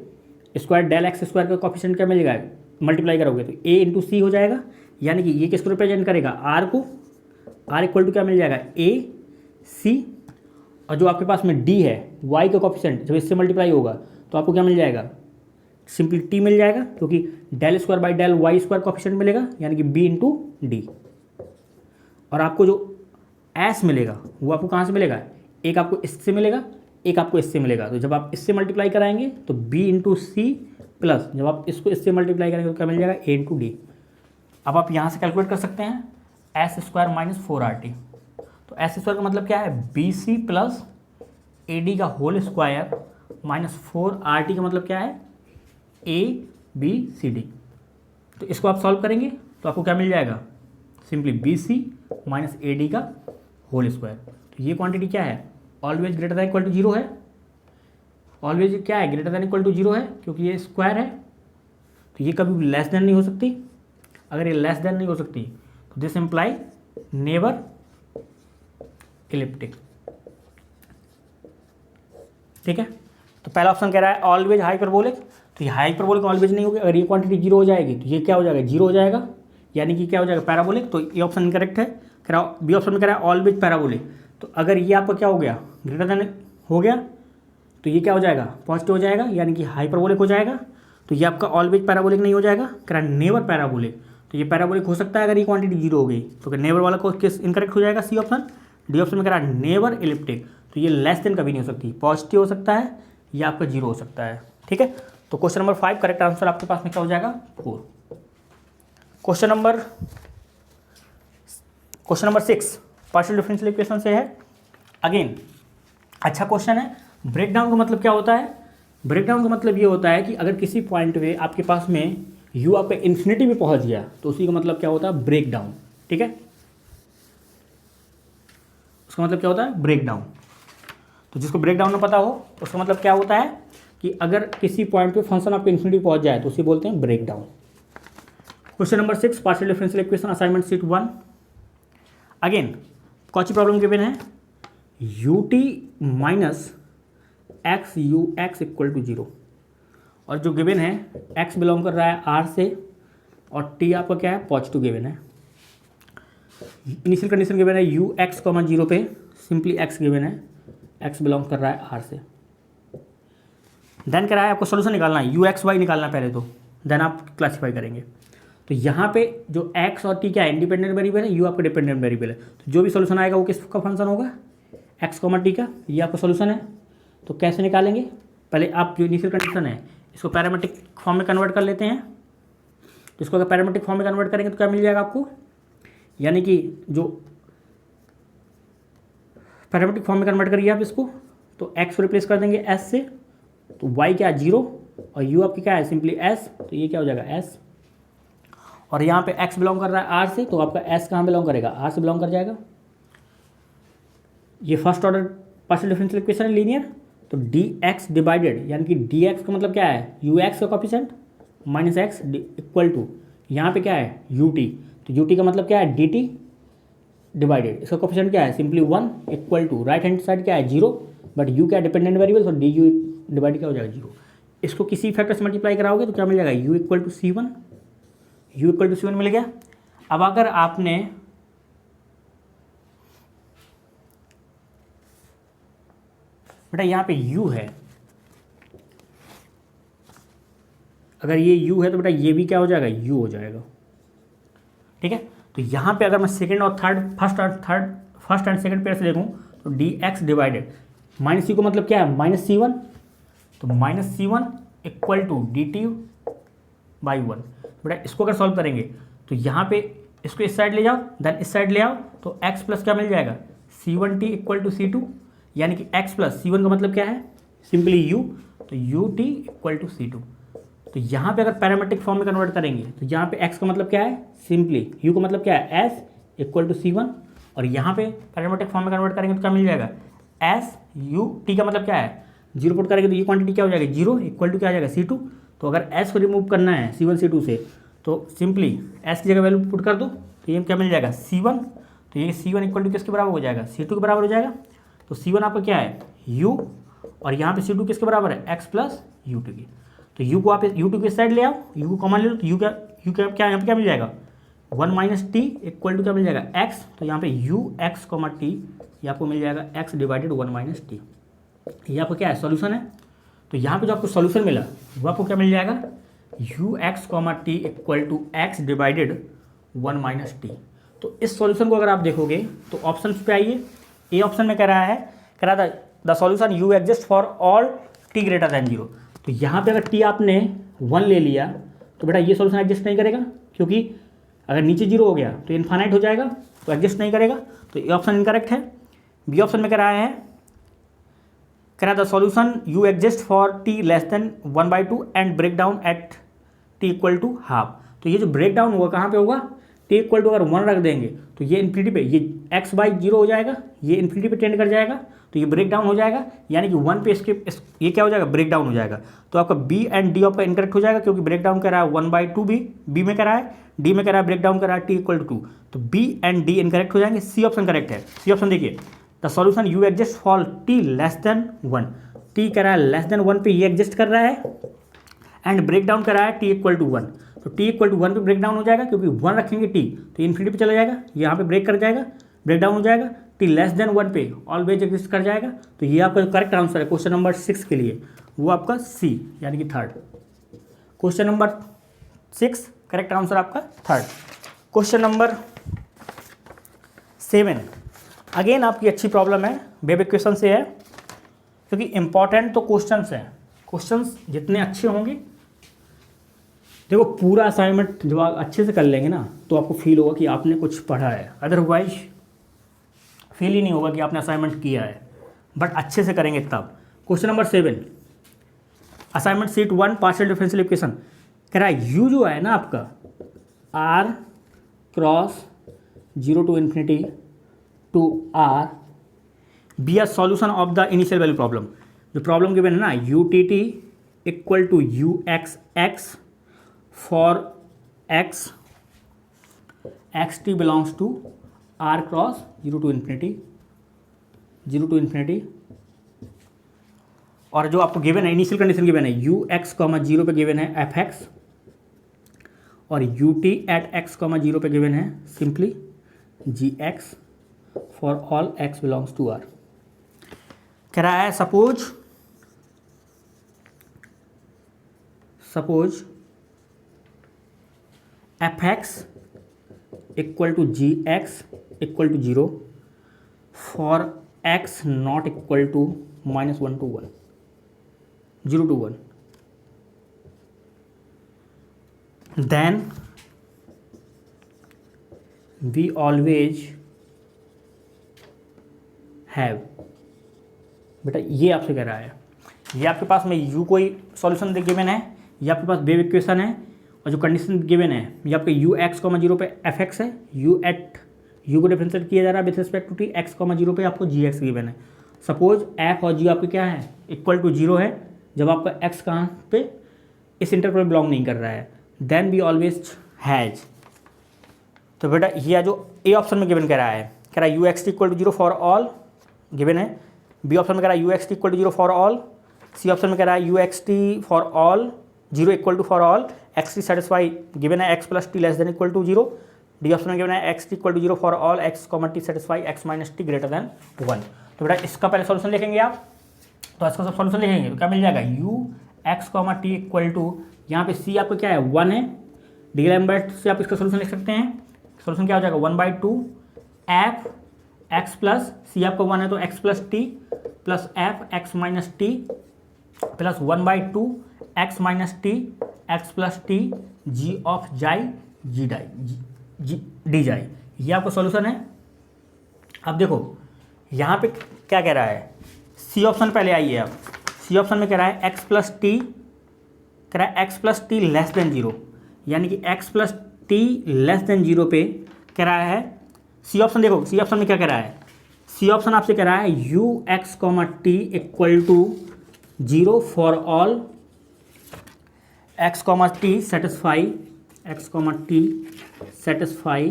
square del x square का कोफिशिएंट क्या मिलेगा मल्टीप्लाई करोगे तो ए इंटू सी हो जाएगा, यानी कि ये किसको रिप्रेजेंट करेगा आर को, आर इक्वल टू क्या मिल जाएगा ए सी, और जो आपके पास में डी है वाई का कोफिशिएंट जब इससे मल्टीप्लाई होगा तो आपको क्या मिल जाएगा सिंपली टी मिल जाएगा, क्योंकि del square by del Y square coefficient मिलेगा, यानी कि बी इंटू डी। और आपको जो एस मिलेगा वो आपको कहाँ से मिलेगा एक आपको इससे मिलेगा, एक आपको इससे मिलेगा। तो जब आप इससे मल्टीप्लाई कराएंगे तो b इंटू सी प्लस जब आप इसको इससे मल्टीप्लाई करेंगे तो क्या मिल जाएगा, a इंटू डी। अब आप यहाँ से कैलकुलेट कर सकते हैं एस स्क्वायर माइनस 4RT। तो एस स्क्वायर का मतलब क्या है, b c plus a d का होल स्क्वायर माइनस 4RT का मतलब क्या है, ए बी सी डी। तो इसको आप सॉल्व करेंगे तो आपको क्या मिल जाएगा, simply b c minus a d का होल स्क्वायर। तो ये क्वांटिटी क्या है, always greater than equal to 0 है। ऑलवेज क्या है, ग्रेटर दैन इक्वल टू 0 है, क्योंकि ये स्क्वायर है तो ये कभी लेस देन नहीं हो सकती। अगर ये लेस देन नहीं हो सकती तो दिस इम्प्लाई नेवर इलिप्टिक। ठीक है, तो पहला ऑप्शन कह रहा है ऑलवेज हाइपरबोलिक। तो ये हाइपरबोलिक ऑलवेज नहीं होगी। अगर ये क्वांटिटी 0 हो जाएगी तो ये क्या हो जाएगा, 0 हो जाएगा, यानी कि क्या हो जाएगा, पैराबोलिक। तो ये ऑप्शन इनकरेक्ट है। कह रहा बी ऑप्शन में कह रहा है ऑलवेज पैराबोलिक। तो अगर ये आपका क्या हो गया, ग्रेटर देन हो गया, तो ये क्या हो जाएगा, पॉजिटिव हो जाएगा, यानी कि हाइपरबोलिक हो जाएगा। तो ये आपका ऑलवेज पैराबोलिक नहीं हो जाएगा, कह रहा है नेवर पैराबोलिक। तो ये पैराबोलिक हो सकता है अगर ये क्वांटिटी 0 हो गई। तो नेवर वाला को किस इनकरेक्ट हो जाएगा, सी ऑप्शन। डी ऑप्शन में कह रहा है नेवर इलिप्टिक। तो ये लेस देन कभी नहीं हो सकती, पॉजिटिव हो सकता है या आपका 0 हो सकता है। ठीक है, तो क्वेश्चन नंबर 5 करेक्ट आंसर आपके पास में क्या हो जाएगा, 4। Question number 6 partial differential equation से है। अगेन अच्छा क्वेश्चन है। ब्रेक डाउन का मतलब क्या होता है, ब्रेक डाउन का मतलब ये होता है कि अगर किसी पॉइंट पे आपके पास में यू आपका इन्फिनिटी में पहुंच गया तो उसी का मतलब क्या होता है, ब्रेक डाउन। ठीक है, उसका मतलब क्या होता है, ब्रेक डाउन। तो जिसको ब्रेक डाउन में पता हो उसका मतलब क्या होता है कि अगर किसी पॉइंट पे फंक्शन आपके इन्फिनिटी पहुंच जाए तो उसे बोलते हैं break down. Question number 6 partial differential equation assignment sheet 1। Again कौन सी प्रॉब्लम गिवन है, u t minus x u x equal to 0। और जो गिवन है x बिलोंग कर रहा है r से और t आपका क्या है, पॉजिटिव गिवन है। इनिशियल कंडीशन गिवन है यू एक्स कॉमा 0 पे, सिंपली x गिवन है, x बिलोंग कर रहा है r से। देन कह रहा है आपको सोल्यूशन निकालना है, यू एक्स वाई निकालना पहले, तो देन आप क्लासीफाई करेंगे। तो यहाँ पे जो x और t क्या है, इंडिपेंडेंट वेरिएबल है, u आपका डिपेंडेंट वेरिएबल है। तो जो भी सोल्यूशन आएगा वो किसका फंक्शन होगा, x कॉमा t का। ये आपका सोल्यूशन है। तो कैसे निकालेंगे, पहले आप जो इनिशियल कंडीशन है इसको पैरामीट्रिक फॉर्म में कन्वर्ट कर लेते हैं। तो इसको अगर पैरामीट्रिक फॉर्म में कन्वर्ट करेंगे तो क्या मिल जाएगा आपको, यानी कि जो पैरामीट्रिक फॉर्म में कन्वर्ट करिए आप इसको, तो x को रिप्लेस कर देंगे s से, तो y क्या है 0 और u आपकी क्या है सिंपली s, तो ये क्या हो जाएगा s। और यहाँ पे x बिलोंग कर रहा है r से, तो आपका s कहाँ बिलोंग करेगा, r से बिलोंग कर जाएगा। ये first order partial differential equation है लीनियर। तो dx डिवाइडेड, यानी कि dx का मतलब क्या है, ux का coefficient minus x equal to यहाँ पे क्या है ut। तो ut का मतलब क्या है, dt डिवाइडेड, इसका कोफिशिएंट क्या है, simply 1 equal to right hand side क्या है 0, बट u क्या है डिपेंडेंट वेरिएबल, तो du डिवाइड क्या हो जाएगा 0। इसको किसी फैक्टर से मल्टीप्लाई कराओगे तो क्या मिल जाएगा, u equal to c1, u equal to c1 मिल गया। अब अगर आपने बेटा यहाँ पे u है, अगर ये u है तो बेटा ये भी क्या हो जाएगा, u हो जाएगा। ठीक है, तो यहाँ पे अगर मैं सेकंड और फर्स्ट एंड सेकंड पेयर से देखूँ तो dx डिवाइडेड माइनस c को मतलब क्या है, माइनस c1, तो minus c1 equal to dt by 1। बेटा इसको अगर सॉल्व करेंगे तो यहाँ पे इसको इस साइड ले जाओ, देन इस साइड ले आओ, तो x प्लस क्या मिल जाएगा, c1t इक्वल टू c2, यानी कि x प्लस c1 का मतलब क्या है, सिंपली u, तो ut इक्वल टू c2। तो यहाँ पे अगर पैरामीट्रिक फॉर्म में कन्वर्ट करेंगे तो यहाँ पे x का मतलब क्या है, सिंपली u का मतलब क्या है s इक्वल टू c1, और यहाँ पे पैरामीट्रिक फॉर्म में कन्वर्ट करेंगे तो क्या मिल जाएगा, s u t का मतलब क्या है, 0 पुट करेंगे तो ये क्वांटिटी क्या हो जाएगी 0 इक्वल टू क्या आ जाएगा c2। तो अगर s को रिमूव करना है c1 c2 से तो सिंपली s की जगह वैल्यू पुट कर दो, तो ये क्या मिल जाएगा c1, तो ये c1 इक्वल टू किसके बराबर हो जाएगा, c2 के बराबर हो जाएगा। तो c1 आपका क्या है u, और यहाँ पे c2 किसके बराबर है, x प्लस u2 की। तो u को आप u2 के साइड ले आओ, u को कॉमन ले लो, तो u क्या यहाँ पे क्या मिल जाएगा, 1 माइनस टी इक्वल टू क्या मिल जाएगा x, तो यहाँ पे u x कॉमा टी ये आपको मिल जाएगा x डिवाइडेड 1 माइनस टी। ये आपका क्या है, सॉल्यूशन है। तो यहाँ पे जो आपको सॉल्यूशन मिला वो आपको क्या मिल जाएगा, u x comma t equal to x divided 1 minus t. तो इस सॉल्यूशन को अगर आप देखोगे तो ऑप्शन पे आइए, ए ऑप्शन में कह रहा है कह रहा था the solution u exist for all T greater than zero. तो यहाँ पे अगर टी आपने 1 ले लिया तो बेटा ये सॉल्यूशन एग्जिस्ट नहीं करेगा, क्योंकि अगर नीचे जीरो हो गया तो इन्फाइनाइट हो जाएगा, तो एग्जिस्ट नहीं करेगा। तो ये ऑप्शन इनकरेक्ट है। बी ऑप्शन में कह रहा है, कह रहा the solution u exist for t less than 1/2 and break down at t equal to half. तो ये जो ब्रेक डाउन होगा कहाँ पे होगा, टी इक्वल टू अगर 1 रख देंगे तो ये इन्फिनिटी पे, ये x/0 हो जाएगा, ये इन्फिनिटी पे टेंड कर जाएगा, तो ये ब्रेक डाउन हो जाएगा, यानी कि 1 पे ये क्या हो जाएगा, ब्रेक डाउन हो जाएगा। तो आपका बी एंड डी आपका इनकरेक्ट हो जाएगा, क्योंकि ब्रेक डाउन कर रहा है 1/2 बी में कर रहा है, डी में कर रहा है ब्रेक डाउन कर रहा है टी इक्वल टू 2। तो बी एंड डी इनकरेक्ट हो जाएंगे। सी ऑप्शन करेक्ट है। सी ऑप्शन देखिए, the solution u exist for t less then 1, T कर रहा है लेस देन 1 पे ये एग्जिस्ट कर रहा है, एंड ब्रेक डाउन कर रहा है टी इक्वल टू 1। तो टी इक्वल टू 1 पे ब्रेक डाउन हो जाएगा, क्योंकि 1 रखेंगे टी तो इन्फिनिटी पे चला जाएगा, यहाँ पे ब्रेक कर जाएगा, ब्रेक डाउन हो जाएगा, टी लेस देन 1 पे ऑलवेज एग्जिस्ट कर जाएगा। तो ये आपका करेक्ट आंसर है क्वेश्चन नंबर 6 के लिए, वो आपका सी यानी कि third. Question number 6 correct answer आपका थर्ड। क्वेश्चन नंबर 7 अगेन आपकी अच्छी प्रॉब्लम है, वेव इक्वेशन से है, क्योंकि इंपॉर्टेंट तो क्वेश्चंस हैं। क्वेश्चंस जितने अच्छे होंगे, देखो पूरा असाइनमेंट जब आप अच्छे से कर लेंगे ना तो आपको फील होगा कि आपने कुछ पढ़ा है, अदरवाइज फील ही नहीं होगा कि आपने असाइनमेंट किया है। बट अच्छे से करेंगे तब। Question number 7 assignment sheet 1 partial differential equation कह रहा है यू जो है ना आपका r cross 0 to infinity to r be a solution of the initial value problem. जो प्रॉब्लम गिवन है ना u t t equal to u x x for x x t belongs to R cross 0 to infinity। और जो आपको गिवन है इनिशियल कंडीशन गिवन है यू एक्स कॉमा 0 पे गिवन है एफ एक्स, और u t at x comma 0 पे गिवन है simply g x for all x belongs to R. कह रहा है suppose f x equal to g x equal to 0 for x not equal to -1 to 1 0 to 1, then we always have। बेटा ये आपसे कह रहा है, ये आपके पास में यू कोई सॉल्यूशन गिवन है, ये आपके पास वेव इक्वेशन है, और जो कंडीशन गिवन है ये आपके यू एक्स कॉमा 0 पे एफ एक्स है, यू को डिफरेंशिएट किया जा रहा है with respect to t, x comma 0 पे आपको जी एक्स गिवन है। सपोज एफ और जी आपके क्या है इक्वल टू 0 है, जब आपका एक्स कहाँ पे इस इंटरवल में बिलोंग नहीं कर रहा है, देन वी ऑलवेज हैज। तो बेटा ये जो ए ऑप्शन में गिवन कह रहा है, कह रहा है you x T equal to 0 for all given है, बी ऑप्शन में कह रहा है you x T equal to 0 for all, C option में कह रहा है you x T for all 0 equal to for all x T satisfy given है X plus T less than equal to 0, D option में गिवन है X T equal to 0 for all x comma t satisfy x minus t greater than 1। तो बेटा इसका पहले सॉल्यूशन लिखेंगे आप, तो इसका सब सॉल्यूशन लिखेंगे तो क्या मिल जाएगा u x comma t equal to, यहाँ पे सी आपका क्या है 1 है, डी लैम्बर्ट से आप इसका सॉल्यूशन लिख सकते हैं। सॉल्यूशन क्या हो जाएगा 1/2 एफ एक्स प्लस सी आपका 1 है तो x plus T plus F x minus T plus 1/2 x minus T x plus T G of जाई जी डाई जी डी जाई, ये आपका सॉल्यूशन है। अब देखो यहाँ पे क्या कह रहा है, सी ऑप्शन पहले आइए आप, सी ऑप्शन में कह रहा है एक्स प्लस टी, कह रहा है X plus T less than 0, यानी कि x plus T less than 0 पे कह रहा है। सी ऑप्शन देखो, सी ऑप्शन में क्या कह रहा है, सी ऑप्शन आपसे कह रहा है you x comma t equal to 0 for all x comma t satisfy x comma t satisfy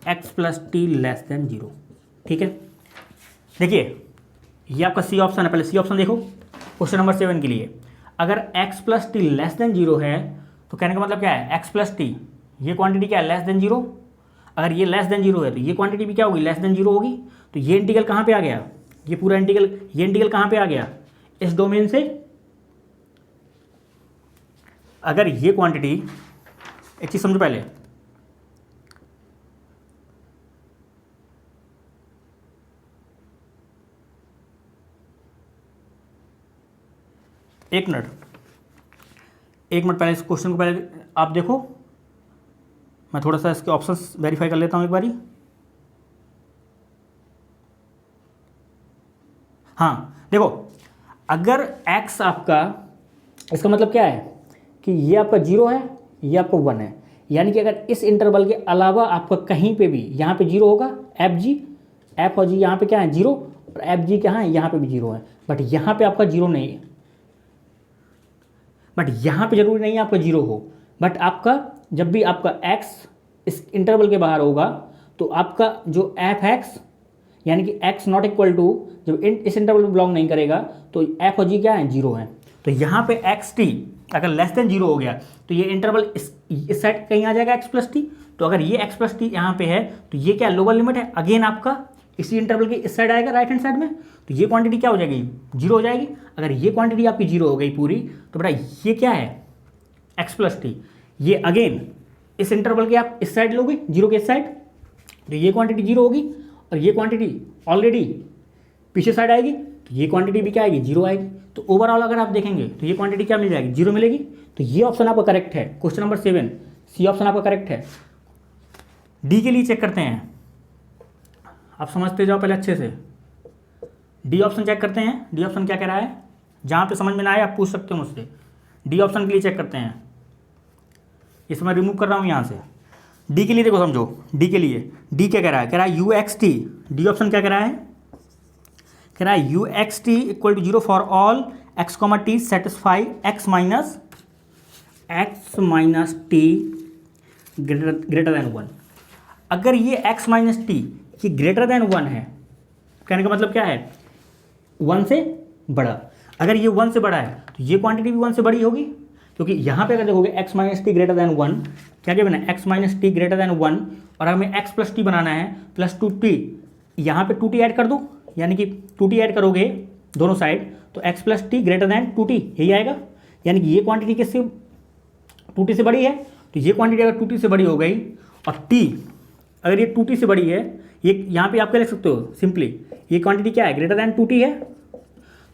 x plus T less than 0। ठीक है, देखिए ये आपका सी ऑप्शन है, पहले सी ऑप्शन देखो क्वेश्चन नंबर 7 के लिए। अगर x plus T less than 0 है तो कहने का मतलब क्या है, x प्लस टी ये क्वांटिटी क्या है लेस देन 0, अगर ये लेस देन 0 है तो ये क्वांटिटी भी क्या होगी लेस देन 0 होगी। तो ये इंटीग्रल कहाँ पे आ गया, ये पूरा इंटीग्रल, ये इंटीग्रल कहाँ पे आ गया इस डोमेन से। अगर ये क्वांटिटी, एक चीज समझो पहले, एक मिनट पहले इस क्वेश्चन को पहले आप देखो, मैं थोड़ा सा इसके ऑप्शंस वेरीफाई कर लेता हूँ एक बारी। हाँ देखो, अगर x आपका, इसका मतलब क्या है कि ये आपका 0 है, ये आपका 1 है, यानी कि अगर इस इंटरवल के अलावा आपका कहीं पे भी यहाँ पे 0 होगा, एफ और जी यहाँ पे क्या है 0, और एफ जी क्या है यहाँ पे भी 0 है, बट यहाँ पे आपका 0 नहीं है, बट यहाँ पे जरूरी नहीं है आपका 0 हो, बट आपका जब भी आपका x इस इंटरवल के बाहर होगा तो आपका जो एफ एक्स यानी कि x नॉट इक्वल टू, जब इस इंटरवल में बिलोंग नहीं करेगा तो एफ और जी क्या है 0 है। तो यहाँ पे एक्स टी अगर लेस देन 0 हो गया तो ये इंटरवल इस साइड कहीं आ जाएगा x प्लस टी। तो अगर ये x प्लस टी यहाँ पे है तो ये क्या लोअर लिमिट है, अगेन आपका इसी इंटरवल के इस साइड आएगा राइट हैंड साइड में, तो ये क्वांटिटी क्या हो जाएगी 0 हो जाएगी। अगर ये क्वांटिटी आपकी 0 हो गई पूरी तो बेटा ये क्या है x प्लस टी, ये अगेन इस इंटरवल के आप इस साइड लोगे 0 के इस साइड, तो ये क्वांटिटी 0 होगी और ये क्वांटिटी ऑलरेडी पीछे साइड आएगी, तो ये क्वांटिटी भी क्या आएगी 0 आएगी। तो ओवरऑल अगर आप देखेंगे तो ये क्वांटिटी क्या मिल जाएगी 0 मिलेगी। तो ये ऑप्शन आपका करेक्ट है, क्वेश्चन नंबर 7 सी ऑप्शन आपका करेक्ट है। डी के लिए चेक करते हैं, आप समझते जाओ पहले अच्छे से। डी ऑप्शन चेक करते हैं, डी ऑप्शन क्या कह रहा है, जहाँ पे समझ में ना आए आप पूछ सकते हो मुझसे। डी ऑप्शन के लिए चेक करते हैं, इसे मैं रिमूव कर रहा हूँ यहाँ से। डी के लिए देखो समझो, डी के लिए डी क्या कह रहा है you x t, D option क्या कह रहा है you x T equal to 0 for all x comma t satisfy x minus t greater than 1। अगर ये x माइनस टी ये ग्रेटर देन 1 है, कहने का मतलब क्या है 1 से बड़ा। अगर ये 1 से बड़ा है तो ये क्वांटिटी भी 1 से बड़ी होगी, क्योंकि यहाँ पे अगर देखोगे x minus t greater than 1, क्या बना x minus t greater than 1, और हमें x प्लस टी बनाना है प्लस 2t, यहाँ पे 2t ऐड कर दो, यानी कि 2t ऐड करोगे दोनों साइड तो x plus T greater then 2t यही आएगा। यानी कि ये क्वांटिटी किससे 2t से बड़ी है, तो ये क्वांटिटी अगर 2t से बड़ी हो गई और t अगर ये 2t से बड़ी है, ये यहाँ पे आप क्या लिख सकते हो सिंपली, ये क्वांटिटी क्या है ग्रेटर देन 2t है।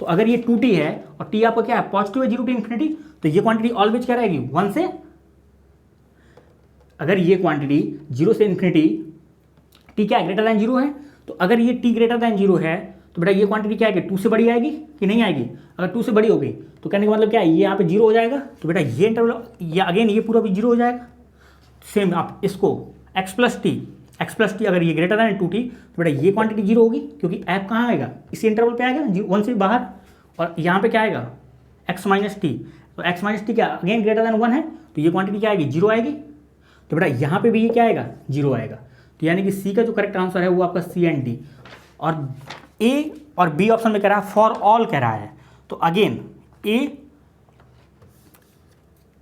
तो अगर ये 2t है और t आपका क्या है पॉजिटिव है 0 टू इन्फिनिटी, तो ये क्वांटिटी ऑलवेज क्या रहेगी 1 से। अगर ये क्वांटिटी 0 से इन्फिनिटी t क्या है ग्रेटर देन 0 है, तो अगर ये t ग्रेटर देन 0 है तो बेटा ये क्वांटिटी क्या है 2 से बड़ी आएगी कि नहीं आएगी। अगर 2 से बड़ी हो गई तो कहने का मतलब क्या है ये यहाँ पे 0 हो जाएगा, तो बेटा ये इंटरवल ये अगेन ये पूरा भी 0 हो जाएगा। सेम आप इसको x प्लस टी अगर ये ग्रेटर देन 2t तो बेटा ये क्वांटिटी 0 होगी, क्योंकि ऐप कहाँ आएगा इसी इंटरवल पे आएगा 1 से बाहर, और यहाँ पे क्या आएगा x माइनस टी, तो x माइनस टी क्या अगेन ग्रेटर देन 1 है, तो ये क्वांटिटी क्या आएगी 0 आएगी। तो बेटा यहाँ पे भी ये क्या आएगा 0 आएगा। तो यानी कि सी का जो करेक्ट आंसर है वो आपका सी एंड डी। और ए और बी ऑप्शन में कह रहा है फॉर ऑल कह रहा है, तो अगेन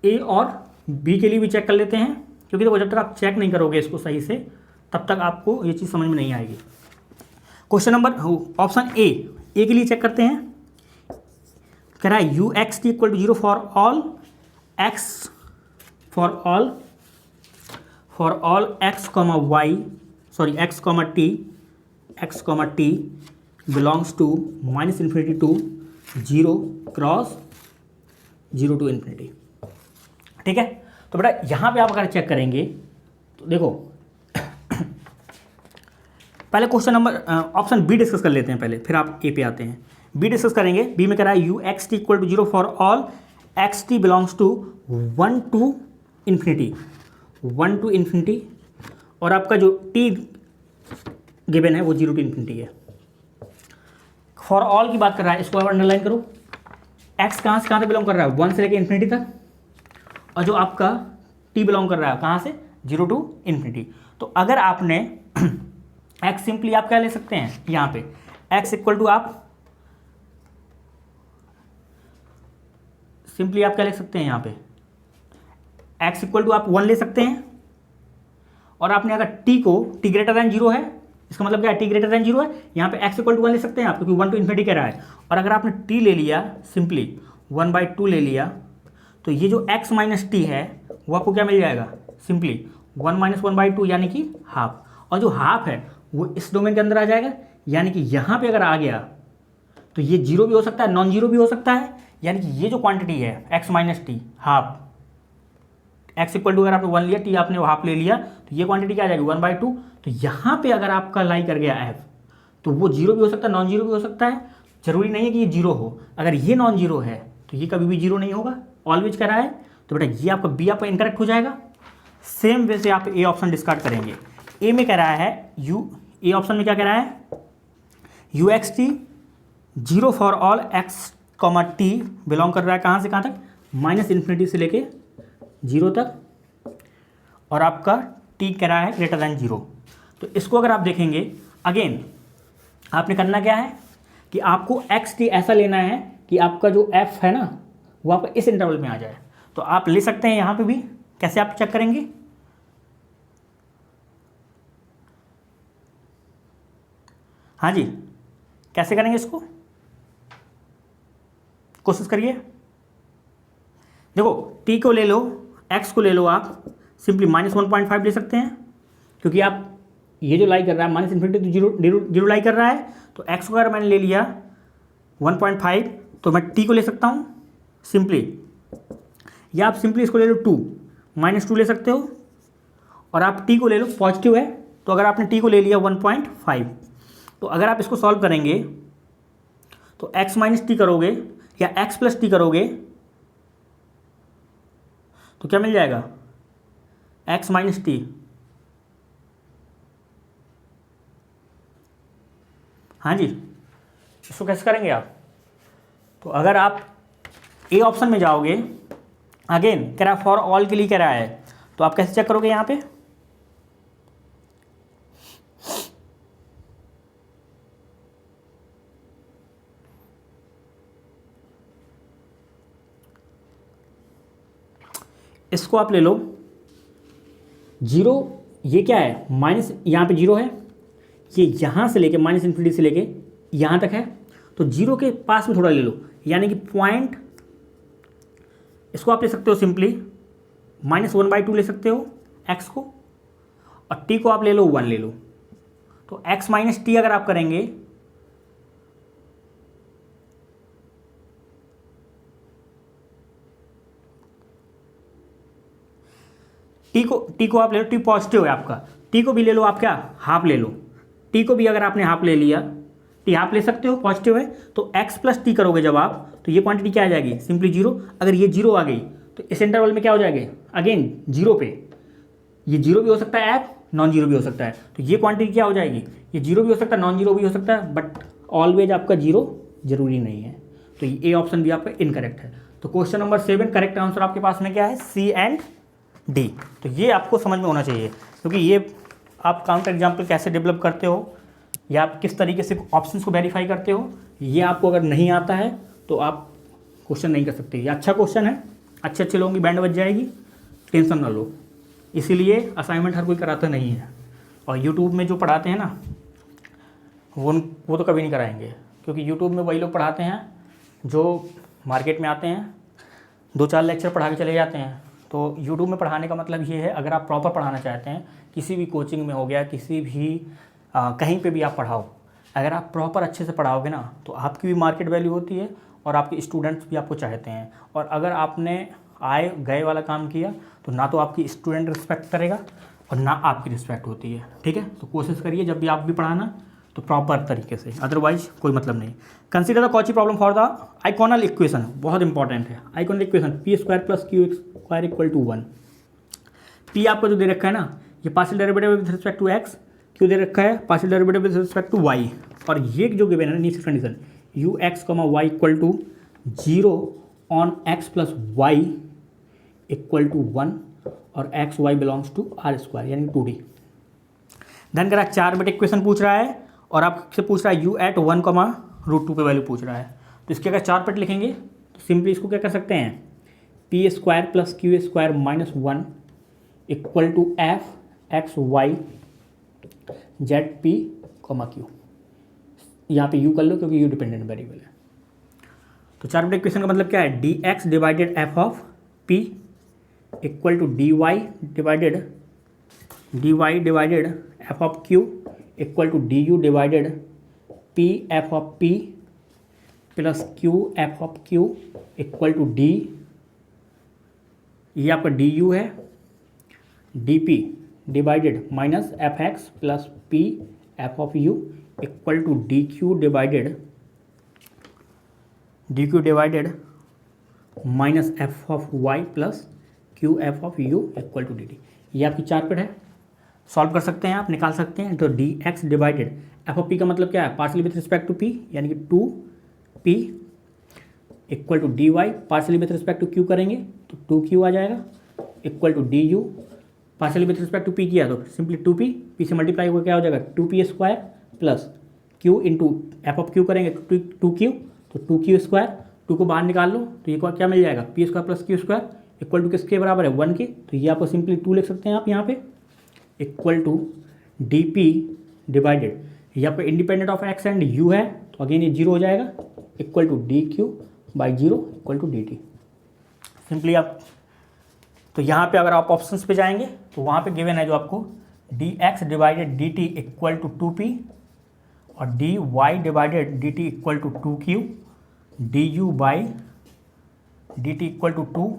ए और बी के लिए भी चेक कर लेते हैं, क्योंकि देखो जब तक आप चेक नहीं करोगे इसको सही से तब तक आपको ये चीज़ समझ में नहीं आएगी। क्वेश्चन नंबर ऑप्शन ए के लिए चेक करते हैं, कह रहा है you x T equal to 0 for all x comma y x comma t belongs to minus infinity to 0 cross 0 to infinity. ठीक है, तो बेटा यहाँ पे आप अगर चेक करेंगे तो देखो पहले question number option be discuss कर लेते हैं पहले, फिर आप ए पे आते हैं। बी डिस्कस करेंगे, बी में कह रहा है you x T equal to 0 for all x t belongs to 1 to infinity, और आपका जो टी गिवन है वो 0 टू इन्फिनिटी है। फॉर ऑल की बात कर रहा है, इसको आप अंडरलाइन करो। एक्स कहाँ से कहाँ तक बिलोंग कर रहा है 1 से लेकर इन्फिनिटी तक, और जो आपका टी बिलोंग कर रहा है कहाँ से 0 टू इन्फिनिटी। तो अगर आपने एक्स सिंपली आप क्या ले सकते हैं यहाँ पे एक्स इक्वल टू आप सिंपली आप क्या ले सकते हैं यहाँ पे एक्स इक्वल टू आप 1 ले सकते हैं, और आपने अगर टी को टी ग्रेटर दैन 0 है, इसका मतलब क्या है टी ग्रेटर दैन 0 है, यहाँ पे एक्स इक्वल टू 1 ले सकते हैं आप, क्योंकि 1 टू इन्फिनिटी कह रहा है। और अगर आपने टी ले लिया सिंपली 1/2 ले लिया, तो ये जो x माइनस टी है वो आपको क्या मिल जाएगा सिंपली 1 माइनस 1/2 यानी कि हाफ, और जो हाफ है वो इस डोमेन के अंदर आ जाएगा। यानी कि यहाँ पे अगर आ गया तो ये 0 भी हो सकता है, नॉन जीरो भी हो सकता है, यानी कि ये जो क्वांटिटी है x minus t half, x equal to अगर आपने 1 लिया, t आपने हाफ ले लिया, तो ये क्वांटिटी क्या आ जाएगी 1/2। तो यहाँ पे अगर आपका लाई कर गया f, तो वो जीरो भी हो सकता है, नॉन जीरो भी हो सकता है, जरूरी नहीं है कि ये जीरो हो। अगर ये नॉन जीरो है तो ये कभी भी जीरो नहीं होगा, ऑलवेज कह रहा है, तो बेटा ये आपका बी आपका इनकरेक्ट हो जाएगा। सेम वे से आप ए ऑप्शन डिस्कार्ड करेंगे। ए में कह रहा है ए ऑप्शन में क्या कह रहा है, you x T zero for all x comma T belong कर रहा है कहाँ से कहाँ तक, माइनस इन्फिनिटी से लेके जीरो तक, और आपका टी कह रहा है ग्रेटर दैन जीरो। तो इसको अगर आप देखेंगे, अगेन आपने करना क्या है कि आपको एक्स टी ऐसा लेना है कि आपका जो एफ है ना वो आपका इस इंटरवल में आ जाए। तो आप ले सकते हैं यहाँ पे भी, कैसे आप चेक करेंगे, हाँ जी कैसे करेंगे इसको, कोशिश करिए। देखो टी को ले लो, एक्स को ले लो, आप सिंपली -1.5 ले सकते हैं, क्योंकि आप ये जो लाई कर रहा है माइनस इन्फिनिटी तो जीरो लाई कर रहा है, तो एक्स को अगर मैंने ले लिया 1.5 तो मैं टी को ले सकता हूँ सिंपली, या आप सिंपली इसको ले लो 2 -2 ले सकते हो, और आप टी को ले लो, पॉजिटिव है तो अगर आपने टी को ले लिया 1.5, तो अगर आप इसको सॉल्व करेंगे तो x माइनस टी करोगे या x प्लस टी करोगे तो क्या मिल जाएगा, x माइनस टी। हाँ जी इसको कैसे करेंगे आप, तो अगर आप ए ऑप्शन में जाओगे, अगेन कह रहा है फॉर ऑल के लिए कह रहा है, तो आप कैसे चेक करोगे यहाँ पे, इसको आप ले लो जीरो, ये क्या है माइनस, यहाँ पे जीरो है, ये यहाँ से लेके माइनस इन्फिनिटी से लेके यहाँ तक है, तो जीरो के पास में थोड़ा ले लो, यानी कि पॉइंट, इसको आप ले सकते हो सिंपली -1/2 ले सकते हो x को, और t को आप ले लो 1 ले लो, तो x माइनस टी अगर आप करेंगे टी को आप ले लो, टी पॉजिटिव है आपका, टी को भी ले लो, आप क्या हाफ ले लो, टी को भी अगर आपने हाफ ले लिया, टी हाफ ले सकते हो, पॉजिटिव है, तो x प्लस टी करोगे जब आप, तो ये क्वांटिटी क्या आ जाएगी सिंपली जीरो। अगर ये जीरो आ गई तो इस इंटरवल में क्या हो जाएगा, अगेन जीरो पे, ये जीरो भी हो सकता है, ऐप नॉन जीरो भी हो सकता है, तो ये क्वांटिटी क्या हो जाएगी, ये जीरो भी हो सकता है, नॉन जीरो भी हो सकता है, बट ऑलवेज आपका जीरो जरूरी नहीं है, तो ये ऑप्शन भी आपका इनकरेक्ट है। तो क्वेश्चन नंबर 7 करेक्ट आंसर आपके पास में क्या है, सी एंड डी। तो ये आपको समझ में होना चाहिए, क्योंकि ये आप काउंटर एग्जाम्पल कैसे डेवलप करते हो या आप किस तरीके से ऑप्शंस को वेरीफाई करते हो, ये आपको अगर नहीं आता है तो आप क्वेश्चन नहीं कर सकते। ये अच्छा क्वेश्चन है, अच्छे लोगों की बैंड बज जाएगी, टेंशन ना लो। इसीलिए असाइनमेंट हर कोई कराता नहीं है, और यूट्यूब में जो पढ़ाते हैं ना वो तो कभी नहीं कराएंगे, क्योंकि यूट्यूब में वही लोग पढ़ाते हैं जो मार्केट में आते हैं, 2-4 लेक्चर पढ़ा के चले जाते हैं। तो यूट्यूब में पढ़ाने का मतलब ये है, अगर आप प्रॉपर पढ़ाना चाहते हैं, किसी भी कोचिंग में हो गया, किसी भी कहीं पे भी आप पढ़ाओ, अगर आप प्रॉपर अच्छे से पढ़ाओगे ना तो आपकी भी मार्केट वैल्यू होती है और आपके स्टूडेंट्स भी आपको चाहते हैं। और अगर आपने आए गए वाला काम किया तो ना तो आपकी स्टूडेंट रिस्पेक्ट करेगा और ना आपकी रिस्पेक्ट होती है, ठीक है। तो कोशिश करिए जब भी आप भी पढ़ाना तो प्रॉपर तरीके से, अदरवाइज कोई मतलब नहीं। Consider the Cauchy problem for the eikonal equation, बहुत इंपॉर्टेंट है eikonal equation, p² + q² = 1। p आपको जो दे रखा है ना, ये partial derivative with respect to x, q दे रखा है partial derivative with respect to y, और ये जो गिवन है ना नीचे condition ux, y = 0 on x + y = 1 और x y belongs to r² यानी 2d। धन करा 4 बिट इक्वेशन पूछ रहा है और आपसे पूछ रहा है u at 1, √2 पे वैल्यू पूछ रहा है। तो इसके अगर 4 बिट लिखेंगे तो सिंपली इसको क्या कर सकते हैं, p² + q² - 1 = f x y z p, q। यहाँ पे u कर लो क्योंकि u डिपेंडेंट वेरिएबल है। तो 4 बिट इक्वेशन का मतलब क्या है, dx divided f of p = dy divided f of q = du divided p f of p plus q f of q equal to d, ये आपका डी यू है, d p divided minus f x plus p f of u equal to d q divided minus f of y plus q f of u equal to d t. ये आपकी चार्ट है, सॉल्व कर सकते हैं आप, निकाल सकते हैं। तो d x divided f of p का मतलब क्या है, partially with respect to p यानी कि 2p equal to d y, partially with respect to q करेंगे तो 2q आ जाएगा equal to d u, partially with respect to p किया तो सिंपली 2p, पी से मल्टीप्लाई होकर क्या हो जाएगा 2p square plus q into F of Q करेंगे तो 2q, तो 2q स्क्वायर, 2 को बाहर निकाल लो तो ये क्या मिल जाएगा p square plus q square equal to किसके बराबर है 1 के, तो ये आपको सिंपली 2 लिख सकते हैं आप यहाँ पे equal to d p divided, ये आपका independent of x and u है तो अगेन ये 0 हो जाएगा equal to d q by 0 equal to d t. Simply आप तो यहाँ पे अगर आप ऑप्शंस पे जाएंगे तो वहाँ पे गिवन है जो आपको d x divided d t equal to 2p और d y divided d t equal to 2q, d u by d t equal to 2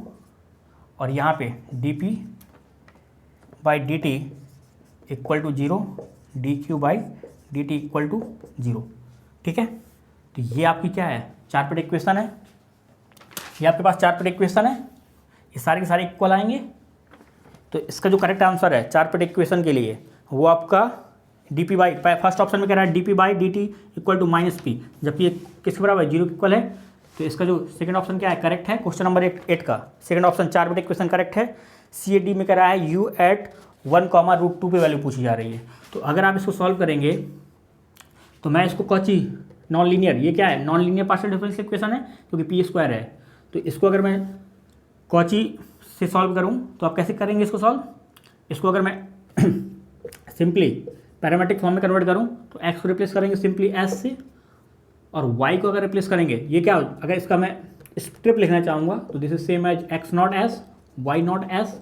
और यहाँ पे d p by d t equal to 0, d q by d t equal to 0। ठीक है, तो ये आपकी क्या है चार पेड इक्वेशन है, ये आपके पास चार पेड इक्वेशन है, ये सारे के सारे इक्वल आएंगे। तो इसका जो करेक्ट आंसर है चार पेड इक्वेशन के लिए वो आपका d p by, first option में कह रहा है d p by d t equal to minus p, जबकि ये किसके बराबर है 0 के इक्वल है। तो इसका जो सेकंड ऑप्शन क्या है करेक्ट है, क्वेश्चन नंबर 8 का सेकंड ऑप्शन चार पेड इक्वेशन करेक्ट है। सी ए डी में कह रहा है यू एट 1, √2 पे वैल्यू पूछी जा रही है। तो अगर आप इसको सॉल्व करेंगे तो मैं इसको कौची नॉन लीनियर, ये क्या है non linear partial differential equation है क्योंकि पी स्क्वायर है, तो इसको अगर मैं कौची से सॉल्व करूं तो आप कैसे करेंगे इसको सॉल्व, इसको अगर मैं सिंपली पैरामेट्रिक फॉर्म में कन्वर्ट करूं तो एक्स को रिप्लेस करेंगे सिंपली एस से और वाई को अगर रिप्लेस करेंगे ये क्या हो, अगर इसका मैं स्ट्रिप लिखना चाहूँगा तो this is same as x not S, Y not s,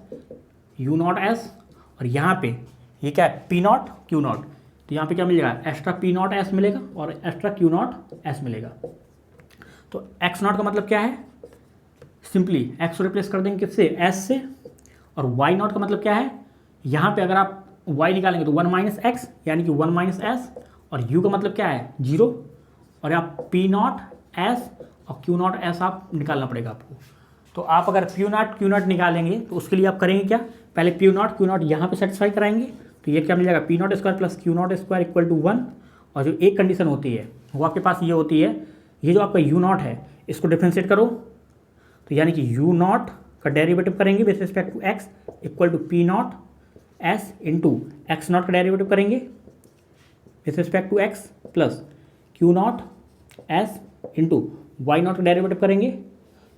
u not s और यहाँ पे ये क्या है पी नॉट क्यू नॉट, तो यहाँ पे क्या मिलेगा एक्स्ट्रा पी नॉट एस मिलेगा और एक्स्ट्रा क्यू नॉट एस मिलेगा। तो एक्स नॉट का मतलब क्या है, सिंपली एक्स को रिप्लेस कर देंगे किससे एस से और वाई नॉट का मतलब क्या है, यहाँ पे अगर आप वाई निकालेंगे तो 1 माइनस एक्स यानी कि 1 माइनस एस और यू का मतलब क्या है 0 और आप पी नॉट एस और क्यू नॉट एस आप निकालना पड़ेगा आपको। तो आप अगर पी नॉट क्यू नॉट निकालेंगे तो उसके लिए आप करेंगे क्या, पहले पी नॉट क्यू नॉट यहाँ पे सेटिस्फाई कराएंगे तो ये क्या मिल जाएगा p not square plus Q not square equal to 1 और जो एक कंडीशन होती है वो आपके पास ये होती है, ये जो आपका यू नॉट है इसको डिफ्रेंशिएट करो तो यानी कि यू नॉट का डेरिवेटिव करेंगे with respect to x equal to P not s into x not का डेरिवेटिव करेंगे with respect to x plus Q not s into y not का डेरिवेटिव करेंगे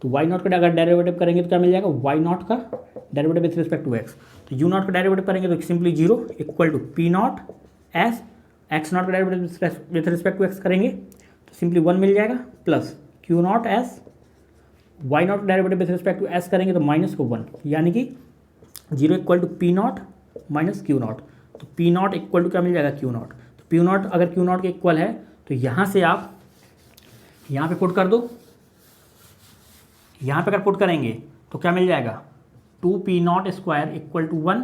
तो वाई नॉट का अगर डेरिवेटिव करेंगे तो क्या मिल जाएगा वाई नॉट का derivative with respect to x, तो यू नॉट का डेरिवेटिव करेंगे तो simply 0 equal to P not S, X not का derivative with respect to X करेंगे तो सिंपली 1 मिल जाएगा plus Q not S, Y not derivative with respect to S करेंगे तो माइनस को 1 यानी कि 0 equal to P not minus Q not, तो पी नॉट इक्वल टू क्या मिल जाएगा क्यू नॉट, तो पी नॉट अगर क्यू नॉट के इक्वल है तो यहाँ से आप यहाँ पे पुट कर दो, यहाँ पे अगर पुट करेंगे तो क्या मिल जाएगा 2 p not square equal to 1,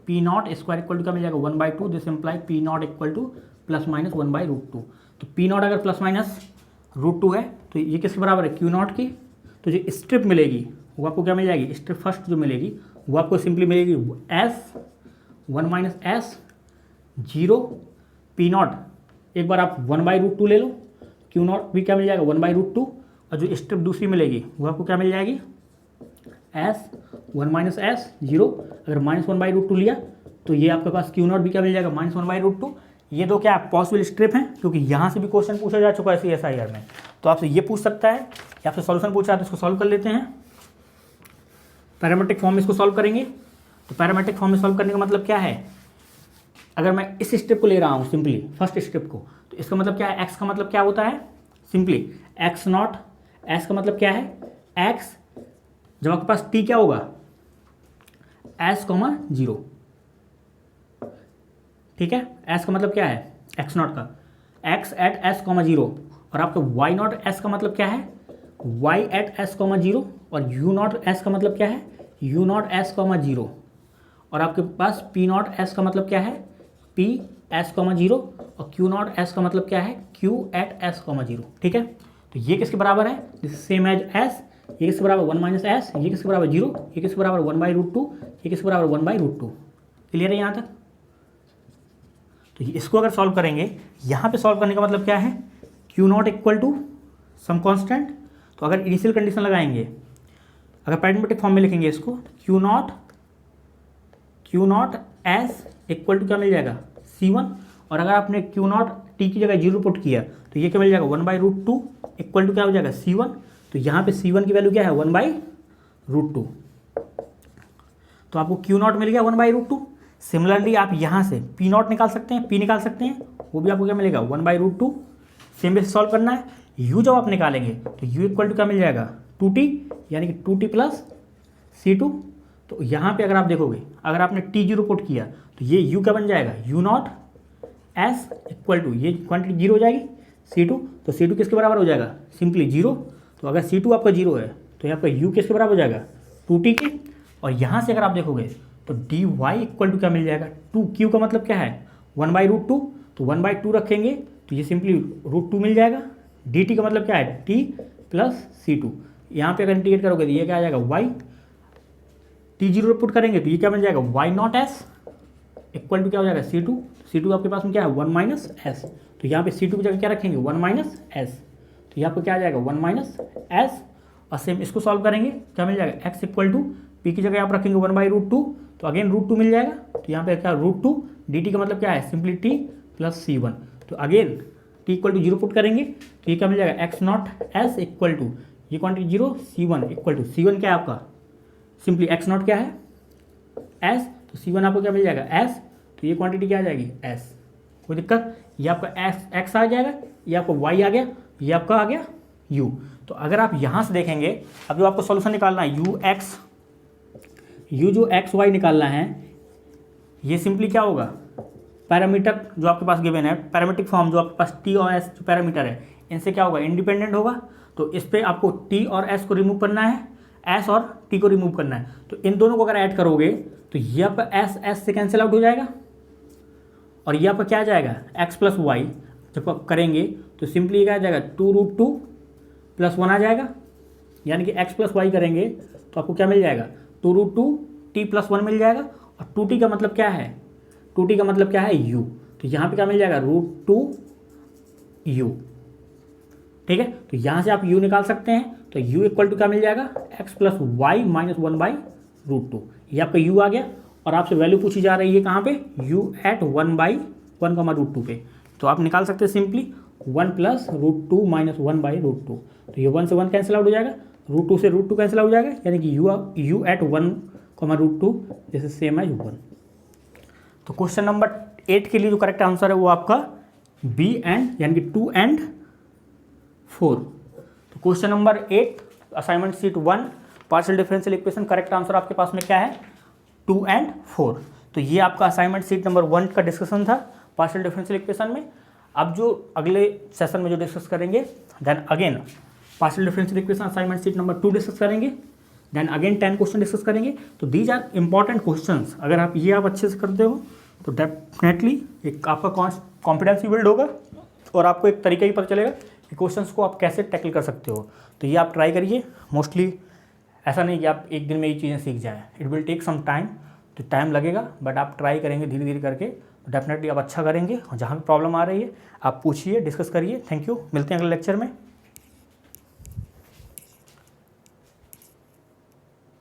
p not square equal to क्या मिल जाएगा 1/2, this imply p not equal to plus minus 1/√2। तो पी नॉट अगर प्लस माइनस √2 है तो ये किसके बराबर है क्यू नॉट की, तो जो स्ट्रिप मिलेगी वो आपको क्या मिल जाएगी, स्ट्रिप फर्स्ट जो मिलेगी वो आपको सिंपली मिलेगी S 1 minus S 0 P not, एक बार आप 1/√2 ले लो, क्यू नॉट भी क्या मिल जाएगा 1/√2 और जो स्ट्रिप दूसरी मिलेगी वो आपको क्या मिल जाएगी एस 1 माइनस एस 0, अगर माइनस 1/√2 लिया तो ये आपके पास क्यू नॉट भी क्या मिल जाएगा माइनस 1/√2। ये दो क्या पॉसिबल स्ट्रिप हैं क्योंकि यहाँ से भी क्वेश्चन पूछा जा चुका है CSIR में, तो आपसे ये पूछ सकता है या आपसे सॉल्यूशन पूछा है तो इसको सॉल्व कर लेते हैं। पैरामेट्रिक फॉर्म में इसको सॉल्व करेंगे तो पैरामेट्रिक फॉर्म में सॉल्व करने का मतलब क्या है, अगर मैं इस स्टेप को ले रहा हूँ सिंपली फर्स्ट स्टेप को तो इसका मतलब क्या है, एक्स का मतलब क्या होता है सिंपली एक्स नॉट, एस का मतलब क्या है एक्स, जब आपके पास टी क्या होगा एस कॉमा 0, ठीक है, एस का मतलब क्या है एक्स नॉट का एक्स एट एस कॉमा 0 और आपका वाई नॉट एस का मतलब क्या है, y at s comma zero, और यू नॉट एस का मतलब क्या है, u not s comma zero, और आपके पास पी नॉट एस का मतलब क्या है, पी एस कॉमा जीरो, और क्यू नॉट एस का मतलब क्या है, q at s comma zero. ठीक है, तो ये किसके बराबर है, this is same as s, ये किसके बराबर 1 माइनस एस, ये किसके बराबर जीरो, ये किसके बराबर 1/√2, ये किसके बराबर 1/√2। क्लियर है यहाँ तक। तो इसको अगर सॉल्व करेंगे, यहाँ पे सॉल्व करने का मतलब क्या है, q not equal to some constant, तो अगर इनिशियल कंडीशन लगाएंगे, अगर पैरामीट्रिक फॉर्म में लिखेंगे इसको, q not S equal to क्या मिल जाएगा, C1, और अगर आपने क्यू नॉट टी की जगह जीरो पुट किया तो ये क्या मिल जाएगा 1/√2 इक्वल टू क्या हो जाएगा C1, तो यहाँ पे C1 की वैल्यू क्या है 1/√2, तो आपको क्यू नॉट मिल गया 1/√2। सिमिलरली आप यहाँ से पी नॉट निकाल सकते हैं, पी निकाल सकते हैं, वो भी आपको क्या मिलेगा 1/√2। सेम बेस सॉल्व करना है, यू जब आप निकालेंगे तो यू इक्वल टू क्या मिल जाएगा 2t, यानी कि 2t प्लस C2। तो यहाँ पे अगर आप देखोगे, अगर आपने t0 पुट किया तो ये u क्या बन जाएगा, u not S equal to, ये क्वांटिटी जीरो हो जाएगी C2, तो C2 किसके बराबर हो जाएगा, सिंपली जीरो। तो अगर C2 आपका जीरो है तो ये आपका u किसके बराबर हो जाएगा 2t के, और यहाँ से अगर आप देखोगे तो dy इक्वल टू क्या मिल जाएगा 2q का मतलब क्या है 1/√2, तो 1/2 रखेंगे तो ये सिंपली √2 मिल जाएगा। dt का मतलब क्या है t प्लस C2, यहाँ पे अगर इंटीग्रेट करोगे तो ये क्या आ जाएगा y, t0 पुट करेंगे तो ये क्या बन जाएगा y not S equal to क्या हो जाएगा C2, C2 आपके पास में क्या है 1 माइनस एस, तो यहाँ पे C2 की जगह क्या रखेंगे 1 माइनस एस, तो यहाँ पे क्या आ जाएगा 1 माइनस एस, और सेम इसको सॉल्व करेंगे क्या मिल जाएगा x इक्वल टू पी की जगह आप रखेंगे 1/√2, तो अगेन √2 मिल जाएगा, तो यहाँ पे क्या √2, dt का मतलब क्या है सिंपली t प्लस C1, तो again t equal to zero put करेंगे तो ये क्या मिल जाएगा x not S equal to, ये quantity zero, C1 equal to, C1 क्या है आपका सिंपली x नॉट क्या है s, तो C1 आपको क्या मिल जाएगा s, तो ये क्वांटिटी क्या आ जाएगी s, कोई दिक्कत, ये आपका x आ जाएगा, ये आपका y आ गया, ये आपका आ गया u। तो अगर आप यहाँ से देखेंगे, अब जो आपको सॉल्यूशन निकालना है u जो x y निकालना है, ये सिंपली क्या होगा, पैरामीटर जो आपके पास गिवन है, पैरामीट्रिक फॉर्म जो आपके पास t और s जो पैरामीटर है, इनसे क्या होगा इंडिपेंडेंट होगा, तो इस पर आपको t और s को रिमूव करना है, s और t को रिमूव करना है, तो इन दोनों को अगर ऐड करोगे तो ये आपका s से कैंसिल आउट हो जाएगा, और ये आपका क्या आ जाएगा x प्लस वाई, जब आप करेंगे तो सिंपली क्या आ जाएगा 2√2 प्लस 1 आ जाएगा, यानी कि x प्लस वाई करेंगे तो आपको क्या मिल जाएगा 2√2 t प्लस 1 मिल जाएगा, और 2t का मतलब क्या है, 2t का मतलब क्या है u, तो यहाँ पे क्या मिल जाएगा √2u। ठीक है, तो यहाँ से आप u निकाल सकते हैं, तो u इक्वल टू क्या मिल जाएगा x प्लस वाई माइनस 1/√2, ये आपका u आ गया, और आपसे वैल्यू पूछी जा रही है कहाँ पे, u एट 1/1, पे, तो आप निकाल सकते हैं सिंपली 1 प्लस √2 माइनस 1/√2, तो ये 1 से 1 कैंसिल आउट हो जाएगा, √2 से √2 कैंसिल आउट हो जाएगा, यानी कि u एट 1, जैसे सेम एज 1। तो क्वेश्चन नंबर 8 के लिए जो करेक्ट आंसर है वो आपका बी एंड, यानी कि 2 and 4। तो question number 8 assignment sheet 1 partial differential equation, correct answer आपके पास में क्या है 2 and 4। तो ये आपका असाइनमेंट शीट नंबर 1 का डिस्कशन था पार्शियल डिफरेंशियल इक्वेशन में। अब जो अगले सेशन में जो डिस्कस करेंगे, then again partial differential equation assignment sheet number 2 discuss करेंगे, देन अगेन 10 क्वेश्चन डिस्कस करेंगे। तो दीज आर इंपॉर्टेंट क्वेश्चंस, अगर आप ये आप अच्छे से करते हो तो डेफिनेटली एक आपका कॉन्फिडेंस भी बिल्ड होगा, और आपको एक तरीका ही पता चलेगा कि क्वेश्चंस को आप कैसे टैकल कर सकते हो। तो ये आप ट्राई करिए, मोस्टली ऐसा नहीं कि आप एक दिन में ये चीज़ें सीख जाएँ, it will take some time, तो टाइम लगेगा, बट आप ट्राई करेंगे धीरे धीरे करके, डेफिनेटली आप अच्छा करेंगे। और जहाँ भी प्रॉब्लम आ रही है आप पूछिए, डिस्कस करिए। थैंक यू, मिलते हैं अगले लेक्चर में।